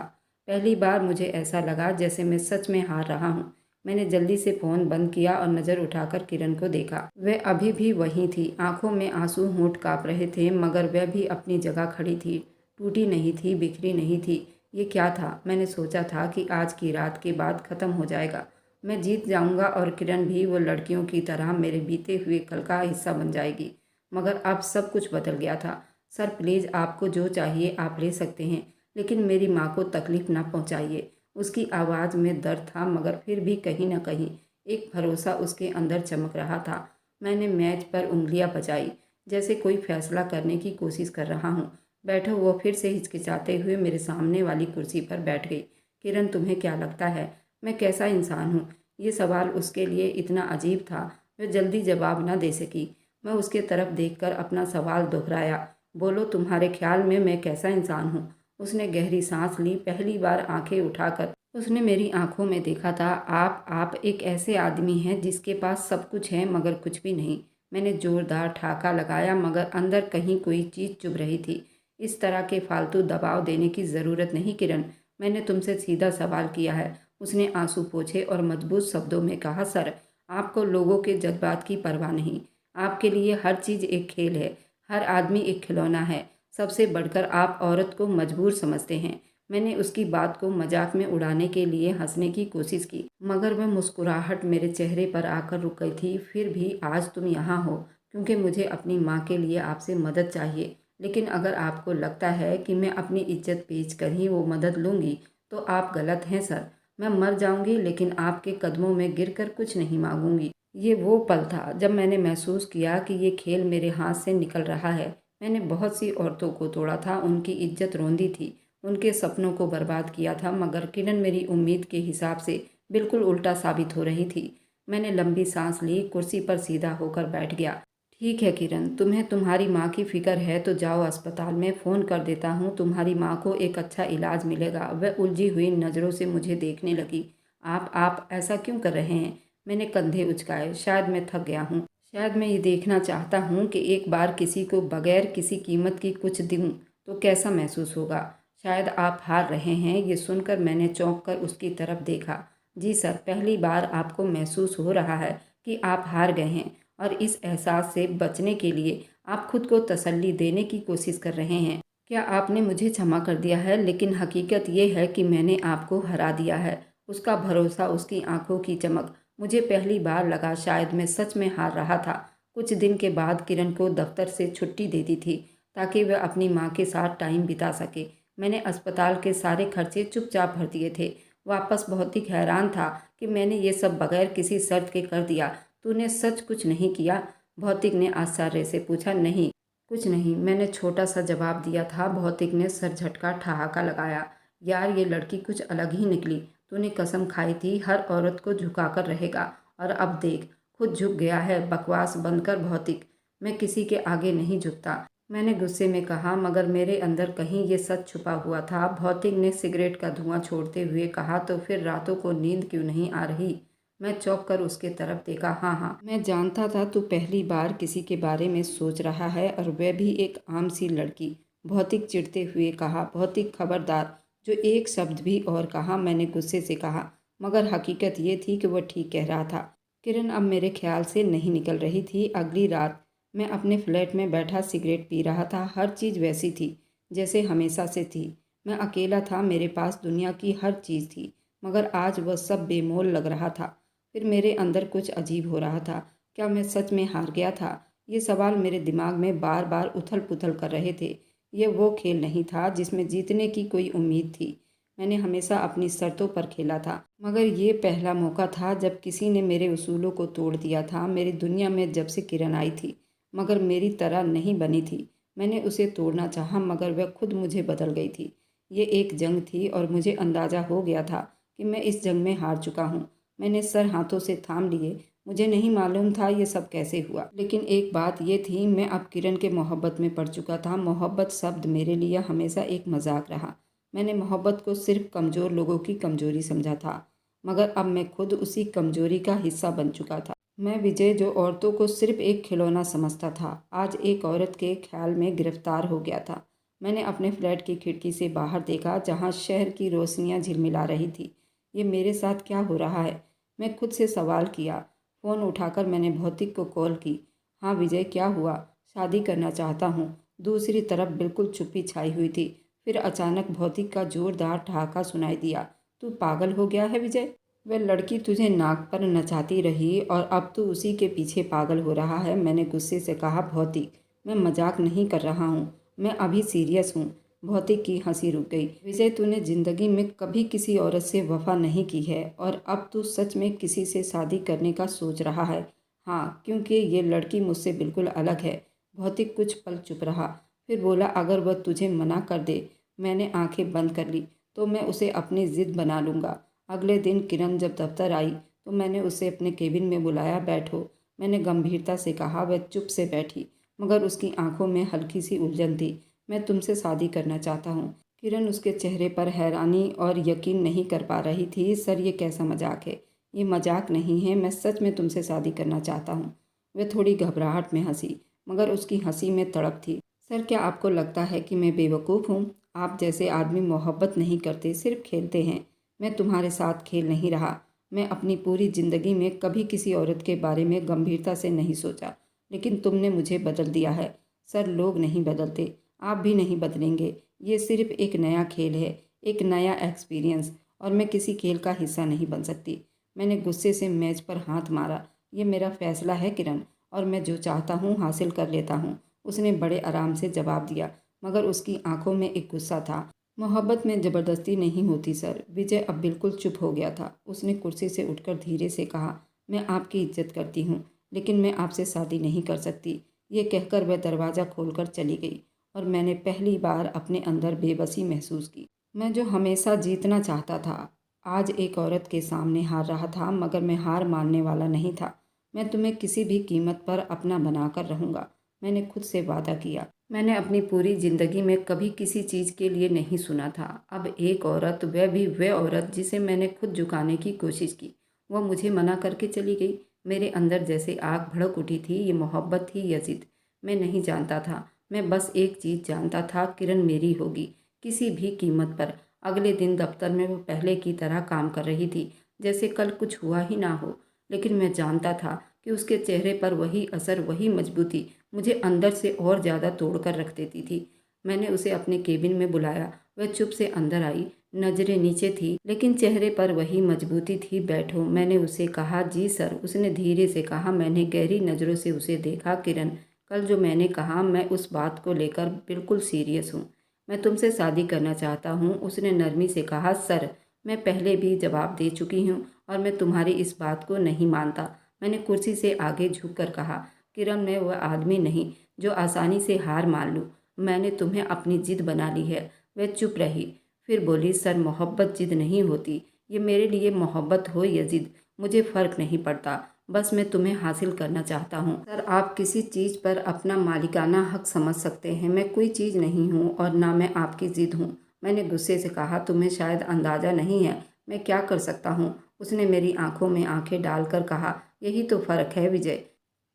पहली बार मुझे ऐसा लगा जैसे मैं सच में हार रहा हूँ। मैंने जल्दी से फ़ोन बंद किया और नज़र उठाकर किरण को देखा। वह अभी भी वहीं थी, आंखों में आंसू, होंठ काँप रहे थे, मगर वह भी अपनी जगह खड़ी थी। टूटी नहीं थी, बिखरी नहीं थी। ये क्या था? मैंने सोचा था कि आज की रात के बाद ख़त्म हो जाएगा, मैं जीत जाऊंगा, और किरण भी वो लड़कियों की तरह मेरे बीते हुए कल का हिस्सा बन जाएगी। मगर अब सब कुछ बदल गया था। सर प्लीज़, आपको जो चाहिए आप ले सकते हैं, लेकिन मेरी माँ को तकलीफ़ ना पहुँचाइए। उसकी आवाज़ में दर्द था, मगर फिर भी कहीं न कहीं एक भरोसा उसके अंदर चमक रहा था। मैंने मेज पर उंगलियां बजाई, जैसे कोई फैसला करने की कोशिश कर रहा हूँ। बैठो। वो फिर से हिचकिचाते हुए मेरे सामने वाली कुर्सी पर बैठ गई। किरण, तुम्हें क्या लगता है मैं कैसा इंसान हूँ? ये सवाल उसके लिए इतना अजीब था, वह जल्दी जवाब न दे सकी। मैं उसके तरफ देखकर अपना सवाल दोहराया, बोलो, तुम्हारे ख्याल में मैं कैसा इंसान हूँ? उसने गहरी सांस ली। पहली बार आंखें उठाकर उसने मेरी आंखों में देखा था। आप एक ऐसे आदमी हैं जिसके पास सब कुछ है मगर कुछ भी नहीं। मैंने जोरदार ठाका लगाया, मगर अंदर कहीं कोई चीज़ चुभ रही थी। इस तरह के फालतू दबाव देने की ज़रूरत नहीं किरण, मैंने तुमसे सीधा सवाल किया है। उसने आंसू पोंछे और मजबूत शब्दों में कहा, सर, आपको लोगों के जज्बात की परवाह नहीं। आपके लिए हर चीज़ एक खेल है, हर आदमी एक खिलौना है। सबसे बढ़कर आप औरत को मजबूर समझते हैं। मैंने उसकी बात को मजाक में उड़ाने के लिए हंसने की कोशिश की, मगर वह मुस्कुराहट मेरे चेहरे पर आकर रुक गई थी। फिर भी आज तुम यहाँ हो क्योंकि मुझे अपनी माँ के लिए आपसे मदद चाहिए। लेकिन अगर आपको लगता है कि मैं अपनी इज्जत बेच कर ही वो मदद लूँगी तो आप गलत हैं सर। मैं मर जाऊँगी लेकिन आपके कदमों में गिरकर कुछ नहीं मांगूंगी। ये वो पल था जब मैंने महसूस किया कि ये खेल मेरे हाथ से निकल रहा है। मैंने बहुत सी औरतों को तोड़ा था, उनकी इज्जत रौंदी थी, उनके सपनों को बर्बाद किया था, मगर किरण मेरी उम्मीद के हिसाब से बिल्कुल उल्टा साबित हो रही थी। मैंने लंबी सांस ली, कुर्सी पर सीधा होकर बैठ गया। ठीक है किरण, तुम्हें तुम्हारी माँ की फिक्र है तो जाओ अस्पताल में, फ़ोन कर देता हूँ, तुम्हारी माँ को एक अच्छा इलाज मिलेगा। वह उलझी हुई नज़रों से मुझे देखने लगी। आप ऐसा क्यों कर रहे हैं? मैंने कंधे उचकाए। शायद मैं थक गया हूँ, शायद मैं ये देखना चाहता हूँ कि एक बार किसी को बगैर किसी कीमत की कुछ दूँ तो कैसा महसूस होगा। शायद आप हार रहे हैं। ये सुनकर मैंने चौंक कर उसकी तरफ देखा। जी सर, पहली बार आपको महसूस हो रहा है कि आप हार गए हैं, और इस एहसास से बचने के लिए आप खुद को तसल्ली देने की कोशिश कर रहे हैं। क्या आपने मुझे क्षमा कर दिया है? लेकिन हकीकत ये है कि मैंने आपको हरा दिया है। उसका भरोसा, उसकी आंखों की चमक, मुझे पहली बार लगा शायद मैं सच में हार रहा था। कुछ दिन के बाद किरण को दफ्तर से छुट्टी दे दी थी ताकि वह अपनी माँ के साथ टाइम बिता सके। मैंने अस्पताल के सारे खर्चे चुपचाप भर दिए थे। वापस बहुत ही हैरान था कि मैंने ये सब बगैर किसी शर्त के कर दिया। तूने सच कुछ नहीं किया? भौतिक ने आश्चर्य से पूछा। नहीं, कुछ नहीं, मैंने छोटा सा जवाब दिया था। भौतिक ने सर झटका ठहाका लगाया। यार, ये लड़की कुछ अलग ही निकली। तूने कसम खाई थी हर औरत को झुकाकर रहेगा, और अब देख खुद झुक गया है। बकवास बंद कर भौतिक, मैं किसी के आगे नहीं झुकता। मैंने गुस्से में कहा, मगर मेरे अंदर कहीं ये सच छुपा हुआ था। भौतिक ने सिगरेट का धुआं छोड़ते हुए कहा, तो फिर रातों को नींद क्यों नहीं आ रही? मैं चौंक कर उसके तरफ देखा। हाँ हाँ, मैं जानता था तू पहली बार किसी के बारे में सोच रहा है, और वह भी एक आम सी लड़की। भौतिक चिढ़ते हुए कहा। भौतिक, खबरदार जो एक शब्द भी और कहा। मैंने गुस्से से कहा, मगर हकीकत ये थी कि वह ठीक कह रहा था। किरण अब मेरे ख्याल से नहीं निकल रही थी। अगली रात मैं अपने फ्लैट में बैठा सिगरेट पी रहा था। हर चीज़ वैसी थी जैसे हमेशा से थी। मैं अकेला था, मेरे पास दुनिया की हर चीज़ थी, मगर आज वह सब बेमोल लग रहा था। फिर मेरे अंदर कुछ अजीब हो रहा था। क्या मैं सच में हार गया था? ये सवाल मेरे दिमाग में बार बार उथल पुथल कर रहे थे। यह वो खेल नहीं था जिसमें जीतने की कोई उम्मीद थी। मैंने हमेशा अपनी शर्तों पर खेला था, मगर ये पहला मौका था जब किसी ने मेरे उसूलों को तोड़ दिया था। मेरी दुनिया में जब से किरण आई थी, मगर मेरी तरह नहीं बनी थी। मैंने उसे तोड़ना चाहा, मगर वह खुद मुझे बदल गई थी। ये एक जंग थी और मुझे अंदाज़ा हो गया था कि मैं इस जंग में हार चुका हूँ। मैंने सर हाथों से थाम लिए। मुझे नहीं मालूम था ये सब कैसे हुआ, लेकिन एक बात ये थी, मैं अब किरण के मोहब्बत में पड़ चुका था। मोहब्बत शब्द मेरे लिए हमेशा एक मजाक रहा। मैंने मोहब्बत को सिर्फ कमज़ोर लोगों की कमज़ोरी समझा था, मगर अब मैं खुद उसी कमज़ोरी का हिस्सा बन चुका था। मैं विजय, जो औरतों को सिर्फ एक खिलौना समझता था, आज एक औरत के ख्याल में गिरफ्तार हो गया था। मैंने अपने फ्लैट की खिड़की से बाहर देखा, जहाँ शहर की रोशनियाँ झिलमिला रही थी। ये मेरे साथ क्या हो रहा है? मैं खुद से सवाल किया। फ़ोन उठाकर मैंने भौतिक को कॉल की। हाँ विजय, क्या हुआ? शादी करना चाहता हूँ। दूसरी तरफ बिल्कुल चुप्पी छाई हुई थी। फिर अचानक भौतिक का जोरदार ठहाका सुनाई दिया। तू पागल हो गया है विजय? वह लड़की तुझे नाक पर नचाती रही और अब तू उसी के पीछे पागल हो रहा है। मैंने गुस्से से कहा। भौतिक, मैं मजाक नहीं कर रहा हूँ, मैं अभी सीरियस हूँ। भौतिक की हंसी रुक गई। विजय, तूने जिंदगी में कभी किसी औरत से वफा नहीं की है, और अब तू सच में किसी से शादी करने का सोच रहा है? हाँ, क्योंकि ये लड़की मुझसे बिल्कुल अलग है। भौतिक कुछ पल चुप रहा, फिर बोला, अगर वह तुझे मना कर दे, मैंने आंखें बंद कर ली, तो मैं उसे अपनी जिद बना लूँगा। अगले दिन किरण जब दफ्तर आई, तो मैंने उसे अपने केबिन में बुलाया। बैठो, मैंने गंभीरता से कहा। वह चुप से बैठी, मगर उसकी आंखों में हल्की सी उलझन थी। मैं तुमसे शादी करना चाहता हूँ। किरण, उसके चेहरे पर हैरानी और यकीन नहीं कर पा रही थी। सर, ये कैसा मजाक है? ये मजाक नहीं है, मैं सच में तुमसे शादी करना चाहता हूँ। वह थोड़ी घबराहट में हंसी, मगर उसकी हंसी में तड़प थी। सर, क्या आपको लगता है कि मैं बेवकूफ़ हूँ? आप जैसे आदमी मोहब्बत नहीं करते, सिर्फ खेलते हैं। मैं तुम्हारे साथ खेल नहीं रहा। मैं अपनी पूरी ज़िंदगी में कभी किसी औरत के बारे में गंभीरता से नहीं सोचा, लेकिन तुमने मुझे बदल दिया है। सर, लोग नहीं बदलते, आप भी नहीं बदलेंगे। ये सिर्फ एक नया खेल है, एक नया एक्सपीरियंस, और मैं किसी खेल का हिस्सा नहीं बन सकती। मैंने गुस्से से मेज पर हाथ मारा। ये मेरा फैसला है किरण, और मैं जो चाहता हूँ हासिल कर लेता हूँ। उसने बड़े आराम से जवाब दिया, मगर उसकी आंखों में एक गुस्सा था। मोहब्बत में ज़बरदस्ती नहीं होती सर। विजय अब बिल्कुल चुप हो गया था। उसने कुर्सी से उठकर धीरे से कहा, मैं आपकी इज्जत करती हूँ, लेकिन मैं आपसे शादी नहीं कर सकती। ये कहकर वह दरवाज़ा खोलकर चली गई, और मैंने पहली बार अपने अंदर बेबसी महसूस की। मैं जो हमेशा जीतना चाहता था, आज एक औरत के सामने हार रहा था, मगर मैं हार मानने वाला नहीं था। मैं तुम्हें किसी भी कीमत पर अपना बनाकर रहूँगा, मैंने खुद से वादा किया। मैंने अपनी पूरी ज़िंदगी में कभी किसी चीज़ के लिए नहीं सुना था। अब एक औरत, वह भी वह औरत जिसे मैंने खुद झुकाने की कोशिश की, वह मुझे मना करके चली गई। मेरे अंदर जैसे आग भड़क उठी थी। ये मोहब्बत थी या जिद, मैं नहीं जानता था। मैं बस एक चीज़ जानता था, किरण मेरी होगी, किसी भी कीमत पर। अगले दिन दफ्तर में वो पहले की तरह काम कर रही थी, जैसे कल कुछ हुआ ही ना हो। लेकिन मैं जानता था कि उसके चेहरे पर वही असर, वही मजबूती मुझे अंदर से और ज़्यादा तोड़ कर रख देती थी। मैंने उसे अपने केबिन में बुलाया। वह चुप से अंदर आई, नज़रें नीचे थी, लेकिन चेहरे पर वही मजबूती थी। बैठो, मैंने उसे कहा। जी सर, उसने धीरे से कहा। मैंने गहरी नज़रों से उसे देखा। किरण, कल जो मैंने कहा, मैं उस बात को लेकर बिल्कुल सीरियस हूँ। मैं तुमसे शादी करना चाहता हूँ, उसने नरमी से कहा। सर, मैं पहले भी जवाब दे चुकी हूँ, और मैं तुम्हारी इस बात को नहीं मानता, मैंने कुर्सी से आगे झुककर कहा। किरण, मैं वह आदमी नहीं जो आसानी से हार मान लूँ। मैंने तुम्हें अपनी जिद बना ली है। वह चुप रही, फिर बोली, सर, मोहब्बत जिद नहीं होती। ये मेरे लिए मोहब्बत हो या जिद, मुझे फ़र्क नहीं पड़ता, बस मैं तुम्हें हासिल करना चाहता हूँ। सर, आप किसी चीज़ पर अपना मालिकाना हक समझ सकते हैं। मैं कोई चीज़ नहीं हूँ और ना मैं आपकी ज़िद हूँ। मैंने गुस्से से कहा, तुम्हें शायद अंदाज़ा नहीं है मैं क्या कर सकता हूँ। उसने मेरी आंखों में आंखें डालकर कहा, यही तो फ़र्क है विजय।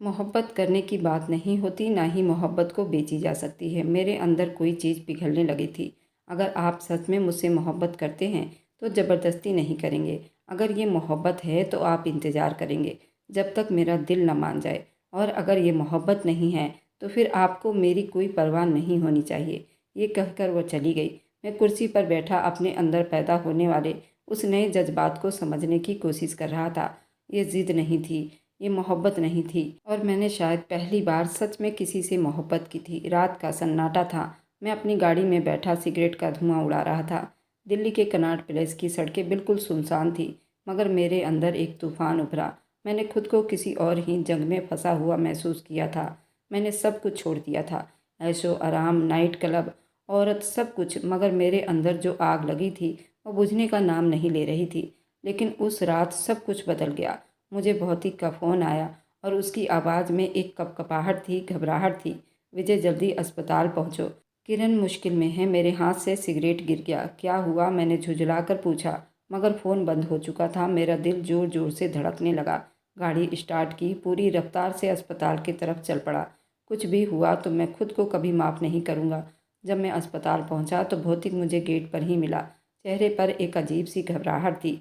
मोहब्बत करने की बात नहीं होती, ना ही मोहब्बत को बेची जा सकती है। मेरे अंदर कोई चीज़ पिघलने लगी थी। अगर आप सच में मुझसे मोहब्बत करते हैं तो ज़बरदस्ती नहीं करेंगे। अगर ये मोहब्बत है तो आप इंतज़ार करेंगे जब तक मेरा दिल न मान जाए। और अगर ये मोहब्बत नहीं है तो फिर आपको मेरी कोई परवाह नहीं होनी चाहिए। ये कहकर वह चली गई। मैं कुर्सी पर बैठा अपने अंदर पैदा होने वाले उस नए जज्बात को समझने की कोशिश कर रहा था। ये ज़िद नहीं थी, ये मोहब्बत नहीं थी, और मैंने शायद पहली बार सच में किसी से मोहब्बत की थी। रात का सन्नाटा था। मैं अपनी गाड़ी में बैठा सिगरेट का धुआं उड़ा रहा था। दिल्ली के कनॉट प्लेस की सड़कें बिल्कुल सुनसान थी, मगर मेरे अंदर एक तूफान उभरा। मैंने खुद को किसी और ही जंग में फंसा हुआ महसूस किया था। मैंने सब कुछ छोड़ दिया था, ऐशो आराम, नाइट क्लब, औरत, सब कुछ, मगर मेरे अंदर जो आग लगी थी वो बुझने का नाम नहीं ले रही थी। लेकिन उस रात सब कुछ बदल गया। मुझे भौतिक का फ़ोन आया और उसकी आवाज़ में एक कपकपाहट थी, घबराहट थी। विजय, जल्दी अस्पताल पहुँचो, किरण मुश्किल में है। मेरे हाथ से सिगरेट गिर गया। क्या हुआ, मैंने झुंझलाकर पूछा, मगर फ़ोन बंद हो चुका था। मेरा दिल ज़ोर ज़ोर से धड़कने लगा। गाड़ी स्टार्ट की, पूरी रफ्तार से अस्पताल की तरफ चल पड़ा। कुछ भी हुआ तो मैं खुद को कभी माफ़ नहीं करूँगा। जब मैं अस्पताल पहुँचा तो भौतिक मुझे गेट पर ही मिला। चेहरे पर एक अजीब सी घबराहट थी।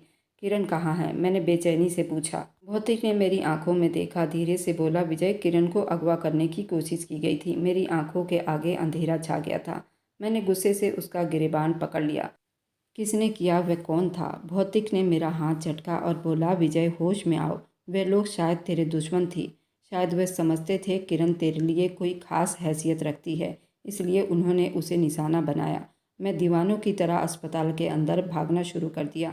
किरण कहाँ है, मैंने बेचैनी से पूछा। भौतिक ने मेरी आंखों में देखा, धीरे से बोला, विजय, किरण को अगवा करने की कोशिश की गई थी। मेरी आंखों के आगे अंधेरा छा गया था। मैंने गुस्से से उसका गिरेबान पकड़ लिया। किसने किया, वह कौन था? भौतिक ने मेरा हाथ झटका और बोला, विजय, होश में आओ। वे लोग शायद तेरे दुश्मन थी। शायद वे समझते थे किरण तेरे लिए कोई खास हैसियत रखती है, इसलिए उन्होंने उसे निशाना बनाया। मैं दीवानों की तरह अस्पताल के अंदर भागना शुरू कर दिया।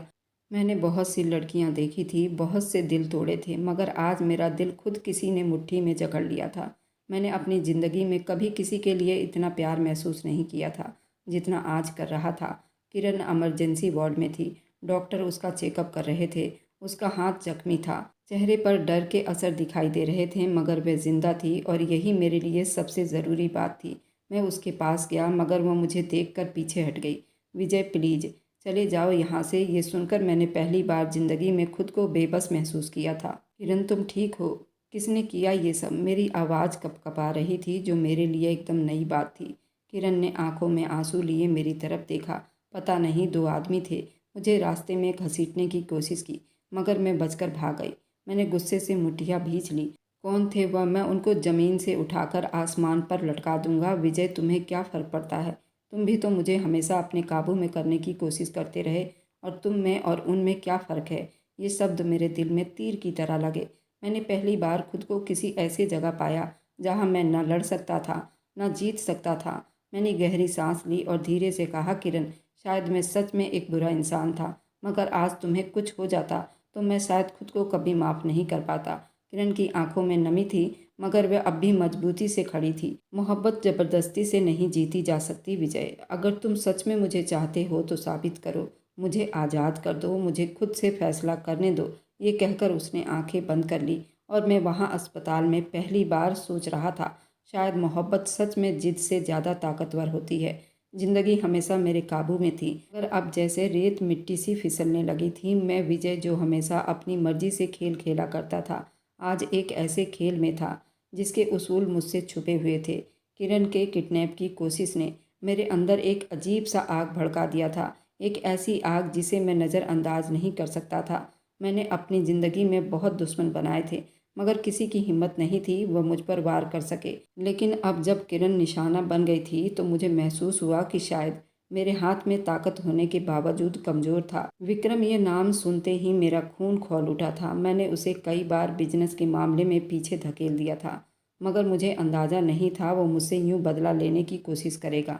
मैंने बहुत सी लड़कियां देखी थी, बहुत से दिल तोड़े थे, मगर आज मेरा दिल खुद किसी ने मुट्ठी में जकड़ लिया था। मैंने अपनी ज़िंदगी में कभी किसी के लिए इतना प्यार महसूस नहीं किया था जितना आज कर रहा था। किरण इमरजेंसी वार्ड में थी। डॉक्टर उसका चेकअप कर रहे थे। उसका हाथ जख्मी था। चेहरे पर डर के असर दिखाई दे रहे थे, मगर वह जिंदा थी और यही मेरे लिए सबसे ज़रूरी बात थी। मैं उसके पास गया, मगर वह मुझे देखकर पीछे हट गई। विजय, प्लीज़ चले जाओ यहाँ से। ये सुनकर मैंने पहली बार जिंदगी में खुद को बेबस महसूस किया था। किरण, तुम ठीक हो? किसने किया ये सब? मेरी आवाज़ कपकपा रही थी, जो मेरे लिए एकदम नई बात थी। किरण ने आंखों में आंसू लिए मेरी तरफ देखा। पता नहीं, दो आदमी थे। मुझे रास्ते में घसीटने की कोशिश की, मगर मैं बचकर भाग गई। मैंने गुस्से से मुठ्ठियाँ भींच ली। कौन थे वह? मैं उनको ज़मीन से उठाकर आसमान पर लटका दूंगा। विजय, तुम्हें क्या फ़र्क पड़ता है? तुम भी तो मुझे हमेशा अपने काबू में करने की कोशिश करते रहे, और तुम में और उनमें क्या फ़र्क है? ये शब्द मेरे दिल में तीर की तरह लगे। मैंने पहली बार खुद को किसी ऐसी जगह पाया जहाँ मैं न लड़ सकता था, न जीत सकता था। मैंने गहरी सांस ली और धीरे से कहा, किरण, शायद मैं सच में एक बुरा इंसान था, मगर आज तुम्हें कुछ हो जाता तो मैं शायद खुद को कभी माफ़ नहीं कर पाता। किरण की आंखों में नमी थी, मगर वह अब भी मजबूती से खड़ी थी। मोहब्बत ज़बरदस्ती से नहीं जीती जा सकती विजय। अगर तुम सच में मुझे चाहते हो तो साबित करो। मुझे आज़ाद कर दो, मुझे खुद से फैसला करने दो। ये कहकर उसने आंखें बंद कर ली और मैं वहाँ अस्पताल में पहली बार सोच रहा था, शायद मोहब्बत सच में जिद से ज़्यादा ताकतवर होती है। जिंदगी हमेशा मेरे काबू में थी, मगर अब जैसे रेत मिट्टी सी फिसलने लगी थी। मैं विजय, जो हमेशा अपनी मर्जी से खेल खेला करता था, आज एक ऐसे खेल में था जिसके उसूल मुझसे छुपे हुए थे। किरण के किडनैप की कोशिश ने मेरे अंदर एक अजीब सा आग भड़का दिया था, एक ऐसी आग जिसे मैं नज़रअंदाज नहीं कर सकता था। मैंने अपनी ज़िंदगी में बहुत दुश्मन बनाए थे, मगर किसी की हिम्मत नहीं थी वह मुझ पर वार कर सके। लेकिन अब जब किरण निशाना बन गई थी तो मुझे महसूस हुआ कि शायद मेरे हाथ में ताकत होने के बावजूद कमज़ोर था। विक्रम, ये नाम सुनते ही मेरा खून खौल उठा था। मैंने उसे कई बार बिजनेस के मामले में पीछे धकेल दिया था, मगर मुझे अंदाज़ा नहीं था वो मुझसे यूं बदला लेने की कोशिश करेगा।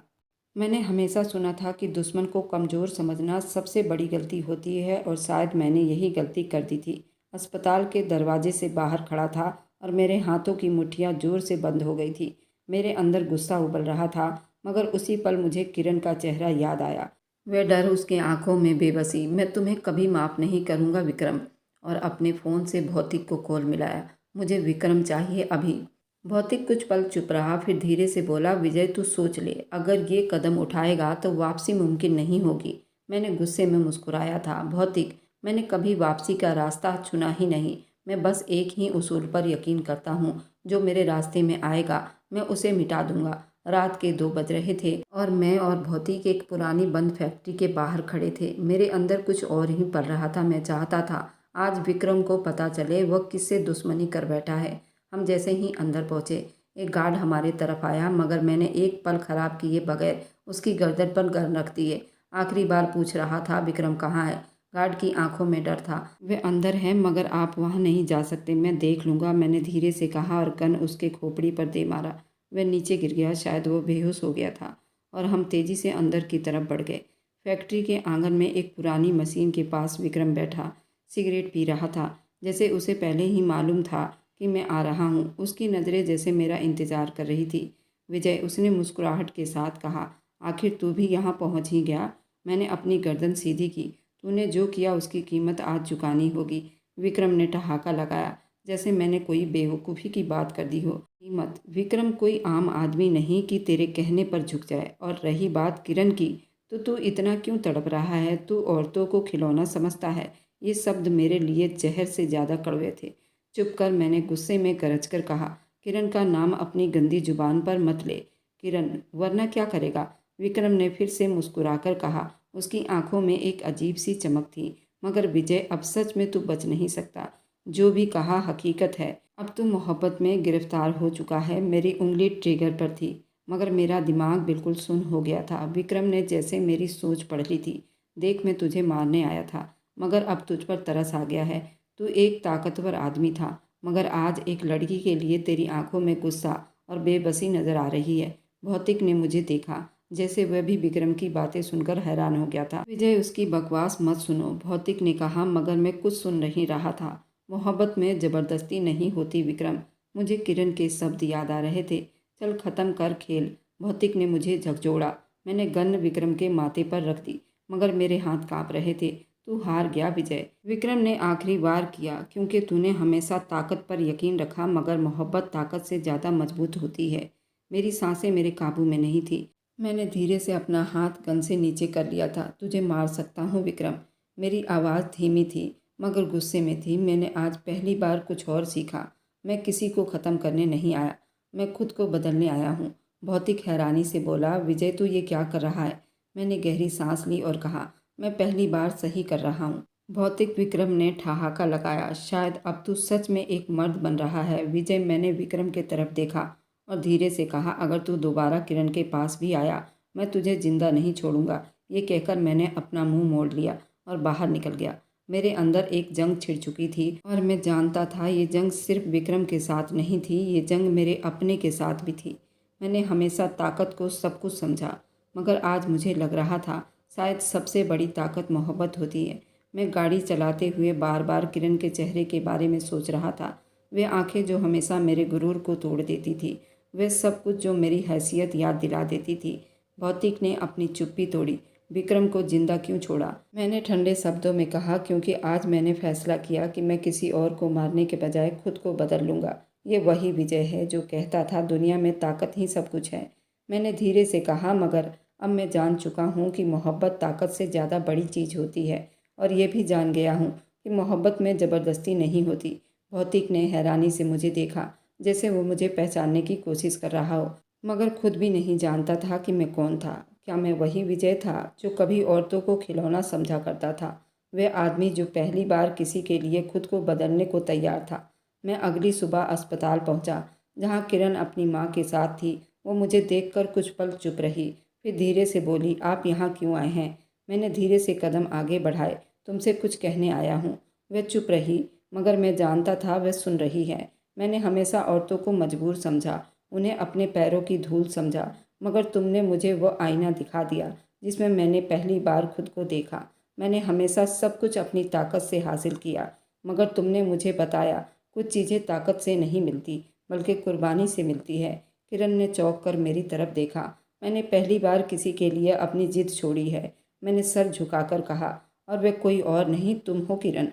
मैंने हमेशा सुना था कि दुश्मन को कमज़ोर समझना सबसे बड़ी गलती होती है, और शायद मैंने यही गलती कर दी थी। अस्पताल के दरवाजे से बाहर खड़ा था और मेरे हाथों की मुट्ठियाँ जोर से बंद हो गई थी। मेरे अंदर गुस्सा उबल रहा था, मगर उसी पल मुझे किरण का चेहरा याद आया। वह डर, उसके आंखों में बेबसी। मैं तुम्हें कभी माफ़ नहीं करूँगा विक्रम। और अपने फ़ोन से भौतिक को कॉल मिलाया। मुझे विक्रम चाहिए अभी। भौतिक कुछ पल चुप रहा, फिर धीरे से बोला, विजय तू सोच ले, अगर ये कदम उठाएगा तो वापसी मुमकिन नहीं होगी। मैंने गुस्से में मुस्कुराया था। भौतिक, मैंने कभी वापसी का रास्ता चुना ही नहीं। मैं बस एक ही उसूल पर यकीन करता हूँ, जो मेरे रास्ते में आएगा मैं उसे मिटा दूंगा। रात के 2 बज रहे थे और मैं और भौतिक एक पुरानी बंद फैक्ट्री के बाहर खड़े थे। मेरे अंदर कुछ और ही पल रहा था। मैं चाहता था आज विक्रम को पता चले वह किससे दुश्मनी कर बैठा है। हम जैसे ही अंदर पहुंचे, एक गार्ड हमारे तरफ आया, मगर मैंने एक पल खराब किए बगैर उसकी गर्दन पर गर्दन रख दिए। आखिरी बार पूछ रहा था, विक्रम कहाँ है? गार्ड की आंखों में डर था। वे अंदर है, मगर आप वहाँ नहीं जा सकते। मैं देख लूँगा, मैंने धीरे से कहा और गन उसके खोपड़ी पर दे मारा। वह नीचे गिर गया, शायद वो बेहोश हो गया था, और हम तेज़ी से अंदर की तरफ बढ़ गए। फैक्ट्री के आंगन में एक पुरानी मशीन के पास विक्रम बैठा सिगरेट पी रहा था, जैसे उसे पहले ही मालूम था कि मैं आ रहा हूँ। उसकी नज़रें जैसे मेरा इंतज़ार कर रही थी। विजय, उसने मुस्कुराहट के साथ कहा, आखिर तू भी यहाँ पहुँच ही गया। मैंने अपनी गर्दन सीधी की। तूने जो किया उसकी कीमत आज चुकानी होगी। विक्रम ने ठहाका लगाया, जैसे मैंने कोई बेवकूफ़ी की बात कर दी हो। कीमत? विक्रम कोई आम आदमी नहीं कि तेरे कहने पर झुक जाए। और रही बात किरण की, तो तू इतना क्यों तड़प रहा है? तू औरतों को खिलौना समझता है। ये शब्द मेरे लिए जहर से ज़्यादा कड़वे थे। चुप कर, मैंने गुस्से में गरज कर कहा। किरण का नाम अपनी गंदी जुबान पर मत ले। किरण, वरना क्या करेगा? विक्रम ने फिर से मुस्कुराकर कहा। उसकी आंखों में एक अजीब सी चमक थी। मगर विजय, अब सच में तू बच नहीं सकता। जो भी कहा हकीकत है। अब तू मोहब्बत में गिरफ्तार हो चुका है। मेरी उंगली ट्रिगर पर थी, मगर मेरा दिमाग बिल्कुल सुन्न हो गया था। विक्रम ने जैसे मेरी सोच पढ़ ली थी। देख, मैं तुझे मारने आया था, मगर अब तुझ पर तरस आ गया है। तू एक ताकतवर आदमी था, मगर आज एक लड़की के लिए तेरी आंखों में गुस्सा और बेबसी नजर आ रही है। भौतिक ने मुझे देखा, जैसे वह भी विक्रम की बातें सुनकर हैरान हो गया था। विजय, उसकी बकवास मत सुनो, भौतिक ने कहा, मगर मैं कुछ सुन नहीं रहा था। मोहब्बत में ज़बरदस्ती नहीं होती विक्रम। मुझे किरण के शब्द याद आ रहे थे। चल ख़त्म कर खेल। भौतिक ने मुझे झकझोड़ा। मैंने गन विक्रम के माथे पर रख दी, मगर मेरे हाथ काँप रहे थे। तू हार गया विजय। विक्रम ने आखिरी बार किया, क्योंकि तूने हमेशा ताकत पर यकीन रखा, मगर मोहब्बत ताकत से ज़्यादा मजबूत होती है। मेरी सांसें मेरे काबू में नहीं थी। मैंने धीरे से अपना हाथ गन से नीचे कर लिया था। तुझे मार सकता हूँ विक्रम। मेरी आवाज़ धीमी थी, मगर गुस्से में थी। मैंने आज पहली बार कुछ और सीखा। मैं किसी को ख़त्म करने नहीं आया, मैं खुद को बदलने आया हूँ। भौतिक हैरानी से बोला, विजय तू ये क्या कर रहा है? मैंने गहरी सांस ली और कहा, मैं पहली बार सही कर रहा हूँ। भौतिक, विक्रम ने ठहाका लगाया, शायद अब तू सच में एक मर्द बन रहा है। विजय, मैंने विक्रम की तरफ देखा और धीरे से कहा, अगर तू दोबारा किरण के पास भी आया, मैं तुझे जिंदा नहीं छोड़ूंगा। ये कहकर मैंने अपना मुंह मोड़ लिया और बाहर निकल गया। मेरे अंदर एक जंग छिड़ चुकी थी, और मैं जानता था ये जंग सिर्फ विक्रम के साथ नहीं थी, ये जंग मेरे अपने के साथ भी थी। मैंने हमेशा ताकत को सब कुछ समझा, मगर आज मुझे लग रहा था शायद सबसे बड़ी ताकत मोहब्बत होती है। मैं गाड़ी चलाते हुए बार बार किरण के चेहरे के बारे में सोच रहा था। वे आंखें जो हमेशा मेरे गुरूर को तोड़ देती थी, वे सब कुछ जो मेरी हैसियत याद दिला देती थी। भौतिक ने अपनी चुप्पी तोड़ी। विक्रम को जिंदा क्यों छोड़ा? मैंने ठंडे शब्दों में कहा, क्योंकि आज मैंने फैसला किया कि मैं किसी और को मारने के बजाय खुद को बदल लूँगा। ये वही विजय है जो कहता था दुनिया में ताकत ही सब कुछ है। मैंने धीरे से कहा, मगर अब मैं जान चुका हूँ कि मोहब्बत ताकत से ज़्यादा बड़ी चीज़ होती है, और ये भी जान गया हूँ कि मोहब्बत में ज़बरदस्ती नहीं होती। भौतिक ने हैरानी से मुझे देखा, जैसे वो मुझे पहचानने की कोशिश कर रहा हो, मगर खुद भी नहीं जानता था कि मैं कौन था। क्या मैं वही विजय था जो कभी औरतों को खिलौना समझा करता था? वह आदमी जो पहली बार किसी के लिए खुद को बदलने को तैयार था। मैं अगली सुबह अस्पताल पहुंचा, जहां किरण अपनी मां के साथ थी। वो मुझे देखकर कुछ पल चुप रही, फिर धीरे से बोली, आप यहाँ क्यों आए हैं? मैंने धीरे से कदम आगे बढ़ाए। तुमसे कुछ कहने आया हूँ। वह चुप रही, मगर मैं जानता था वह सुन रही है। मैंने हमेशा औरतों को मजबूर समझा, उन्हें अपने पैरों की धूल समझा, मगर तुमने मुझे वो आईना दिखा दिया जिसमें मैंने पहली बार खुद को देखा। मैंने हमेशा सब कुछ अपनी ताकत से हासिल किया, मगर तुमने मुझे बताया कुछ चीज़ें ताकत से नहीं मिलती, बल्कि कुर्बानी से मिलती है। किरण ने चौंक कर मेरी तरफ देखा। मैंने पहली बार किसी के लिए अपनी जिद छोड़ी है। मैंने सर झुकाकर कहा, और वह कोई और नहीं, तुम हो किरण।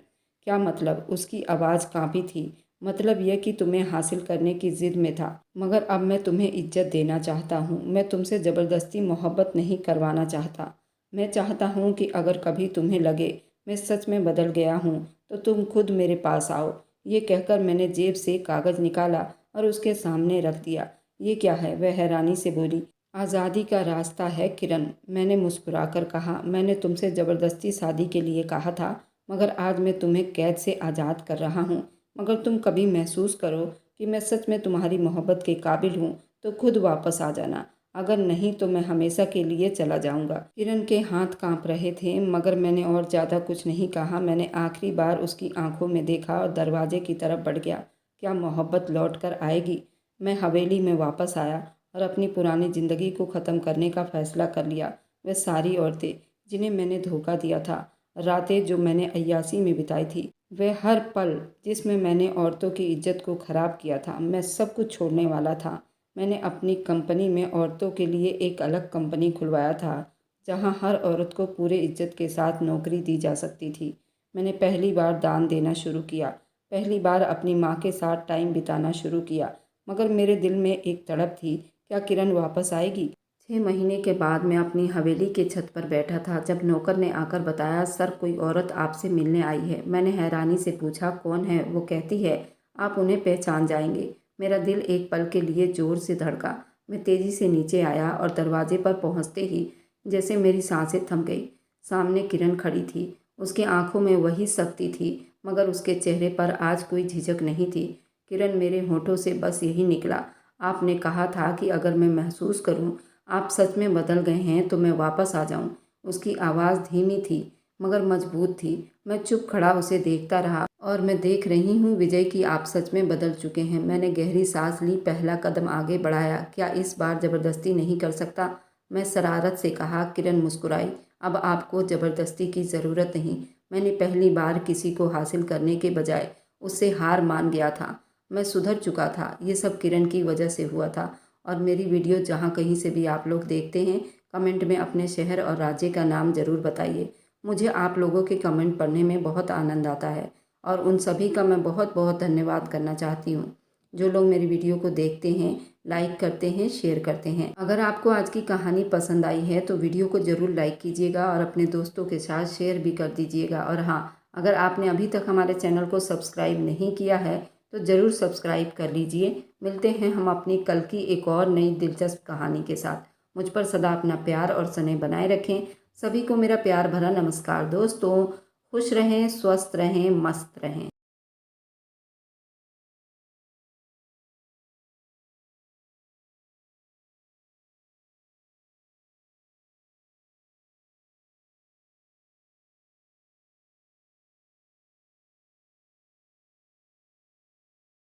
क्या मतलब? उसकी आवाज़ कांपी थी। मतलब यह कि तुम्हें हासिल करने की ज़िद में था, मगर अब मैं तुम्हें इज्जत देना चाहता हूँ। मैं तुमसे ज़बरदस्ती मोहब्बत नहीं करवाना चाहता। मैं चाहता हूँ कि अगर कभी तुम्हें लगे मैं सच में बदल गया हूँ तो तुम खुद मेरे पास आओ। ये कहकर मैंने जेब से कागज़ निकाला और उसके सामने रख दिया। ये क्या है? वह हैरानी से बोली। आज़ादी का रास्ता है किरण, मैंने मुस्कुराकर कहा। मैंने तुमसे ज़बरदस्ती शादी के लिए कहा था, मगर आज मैं तुम्हें कैद से आज़ाद कर रहा हूँ। मगर तुम कभी महसूस करो कि मैं सच में तुम्हारी मोहब्बत के काबिल हूँ तो खुद वापस आ जाना, अगर नहीं तो मैं हमेशा के लिए चला जाऊँगा। किरण के हाथ काँप रहे थे, मगर मैंने और ज़्यादा कुछ नहीं कहा। मैंने आखिरी बार उसकी आंखों में देखा और दरवाजे की तरफ बढ़ गया। क्या मोहब्बत लौट कर आएगी? मैं हवेली में वापस आया और अपनी पुरानी ज़िंदगी को ख़त्म करने का फ़ैसला कर लिया। वे सारी औरतें जिन्हें मैंने धोखा दिया था, रातें जो मैंने अय्यासी में बिताई थी, वे हर पल जिसमें मैंने औरतों की इज्जत को ख़राब किया था, मैं सब कुछ छोड़ने वाला था। मैंने अपनी कंपनी में औरतों के लिए एक अलग कंपनी खुलवाया था, जहां हर औरत को पूरे इज्जत के साथ नौकरी दी जा सकती थी। मैंने पहली बार दान देना शुरू किया, पहली बार अपनी माँ के साथ टाइम बिताना शुरू किया। मगर मेरे दिल में एक तड़प थी, क्या किरण वापस आएगी? 6 महीने के बाद मैं अपनी हवेली के छत पर बैठा था जब नौकर ने आकर बताया, सर कोई औरत आपसे मिलने आई है। मैंने हैरानी से पूछा, कौन है? वो कहती है आप उन्हें पहचान जाएंगे। मेरा दिल एक पल के लिए जोर से धड़का। मैं तेजी से नीचे आया और दरवाजे पर पहुंचते ही जैसे मेरी सांसें थम गई। सामने किरण खड़ी थी। उसकी आंखों में वही शक्ति थी, मगर उसके चेहरे पर आज कोई झिझक नहीं थी। किरण, मेरे होठों से बस यही निकला, आपने कहा था कि अगर मैं महसूस करूं आप सच में बदल गए हैं तो मैं वापस आ जाऊं। उसकी आवाज़ धीमी थी मगर मजबूत थी। मैं चुप खड़ा उसे देखता रहा। और मैं देख रही हूँ विजय कि आप सच में बदल चुके हैं। मैंने गहरी सांस ली, पहला कदम आगे बढ़ाया। क्या इस बार ज़बरदस्ती नहीं कर सकता? मैं शरारत से कहा। किरण मुस्कुराई। अब आपको ज़बरदस्ती की ज़रूरत नहीं। मैंने पहली बार किसी को हासिल करने के बजाय उससे हार मान गया था। मैं सुधर चुका था। ये सब किरण की वजह से हुआ था। और मेरी वीडियो जहाँ कहीं से भी आप लोग देखते हैं, कमेंट में अपने शहर और राज्य का नाम ज़रूर बताइए। मुझे आप लोगों के कमेंट पढ़ने में बहुत आनंद आता है और उन सभी का मैं बहुत बहुत धन्यवाद करना चाहती हूँ जो लोग मेरी वीडियो को देखते हैं, लाइक करते हैं, शेयर करते हैं। अगर आपको आज की कहानी पसंद आई है तो वीडियो को ज़रूर लाइक कीजिएगा और अपने दोस्तों के साथ शेयर भी कर दीजिएगा। और हाँ, अगर आपने अभी तक हमारे चैनल को सब्सक्राइब नहीं किया है तो ज़रूर सब्सक्राइब कर लीजिए। मिलते हैं हम अपनी कल की एक और नई दिलचस्प कहानी के साथ। मुझ पर सदा अपना प्यार और स्नेह बनाए रखें। सभी को मेरा प्यार भरा नमस्कार। दोस्तों, खुश रहें, स्वस्थ रहें, मस्त रहें।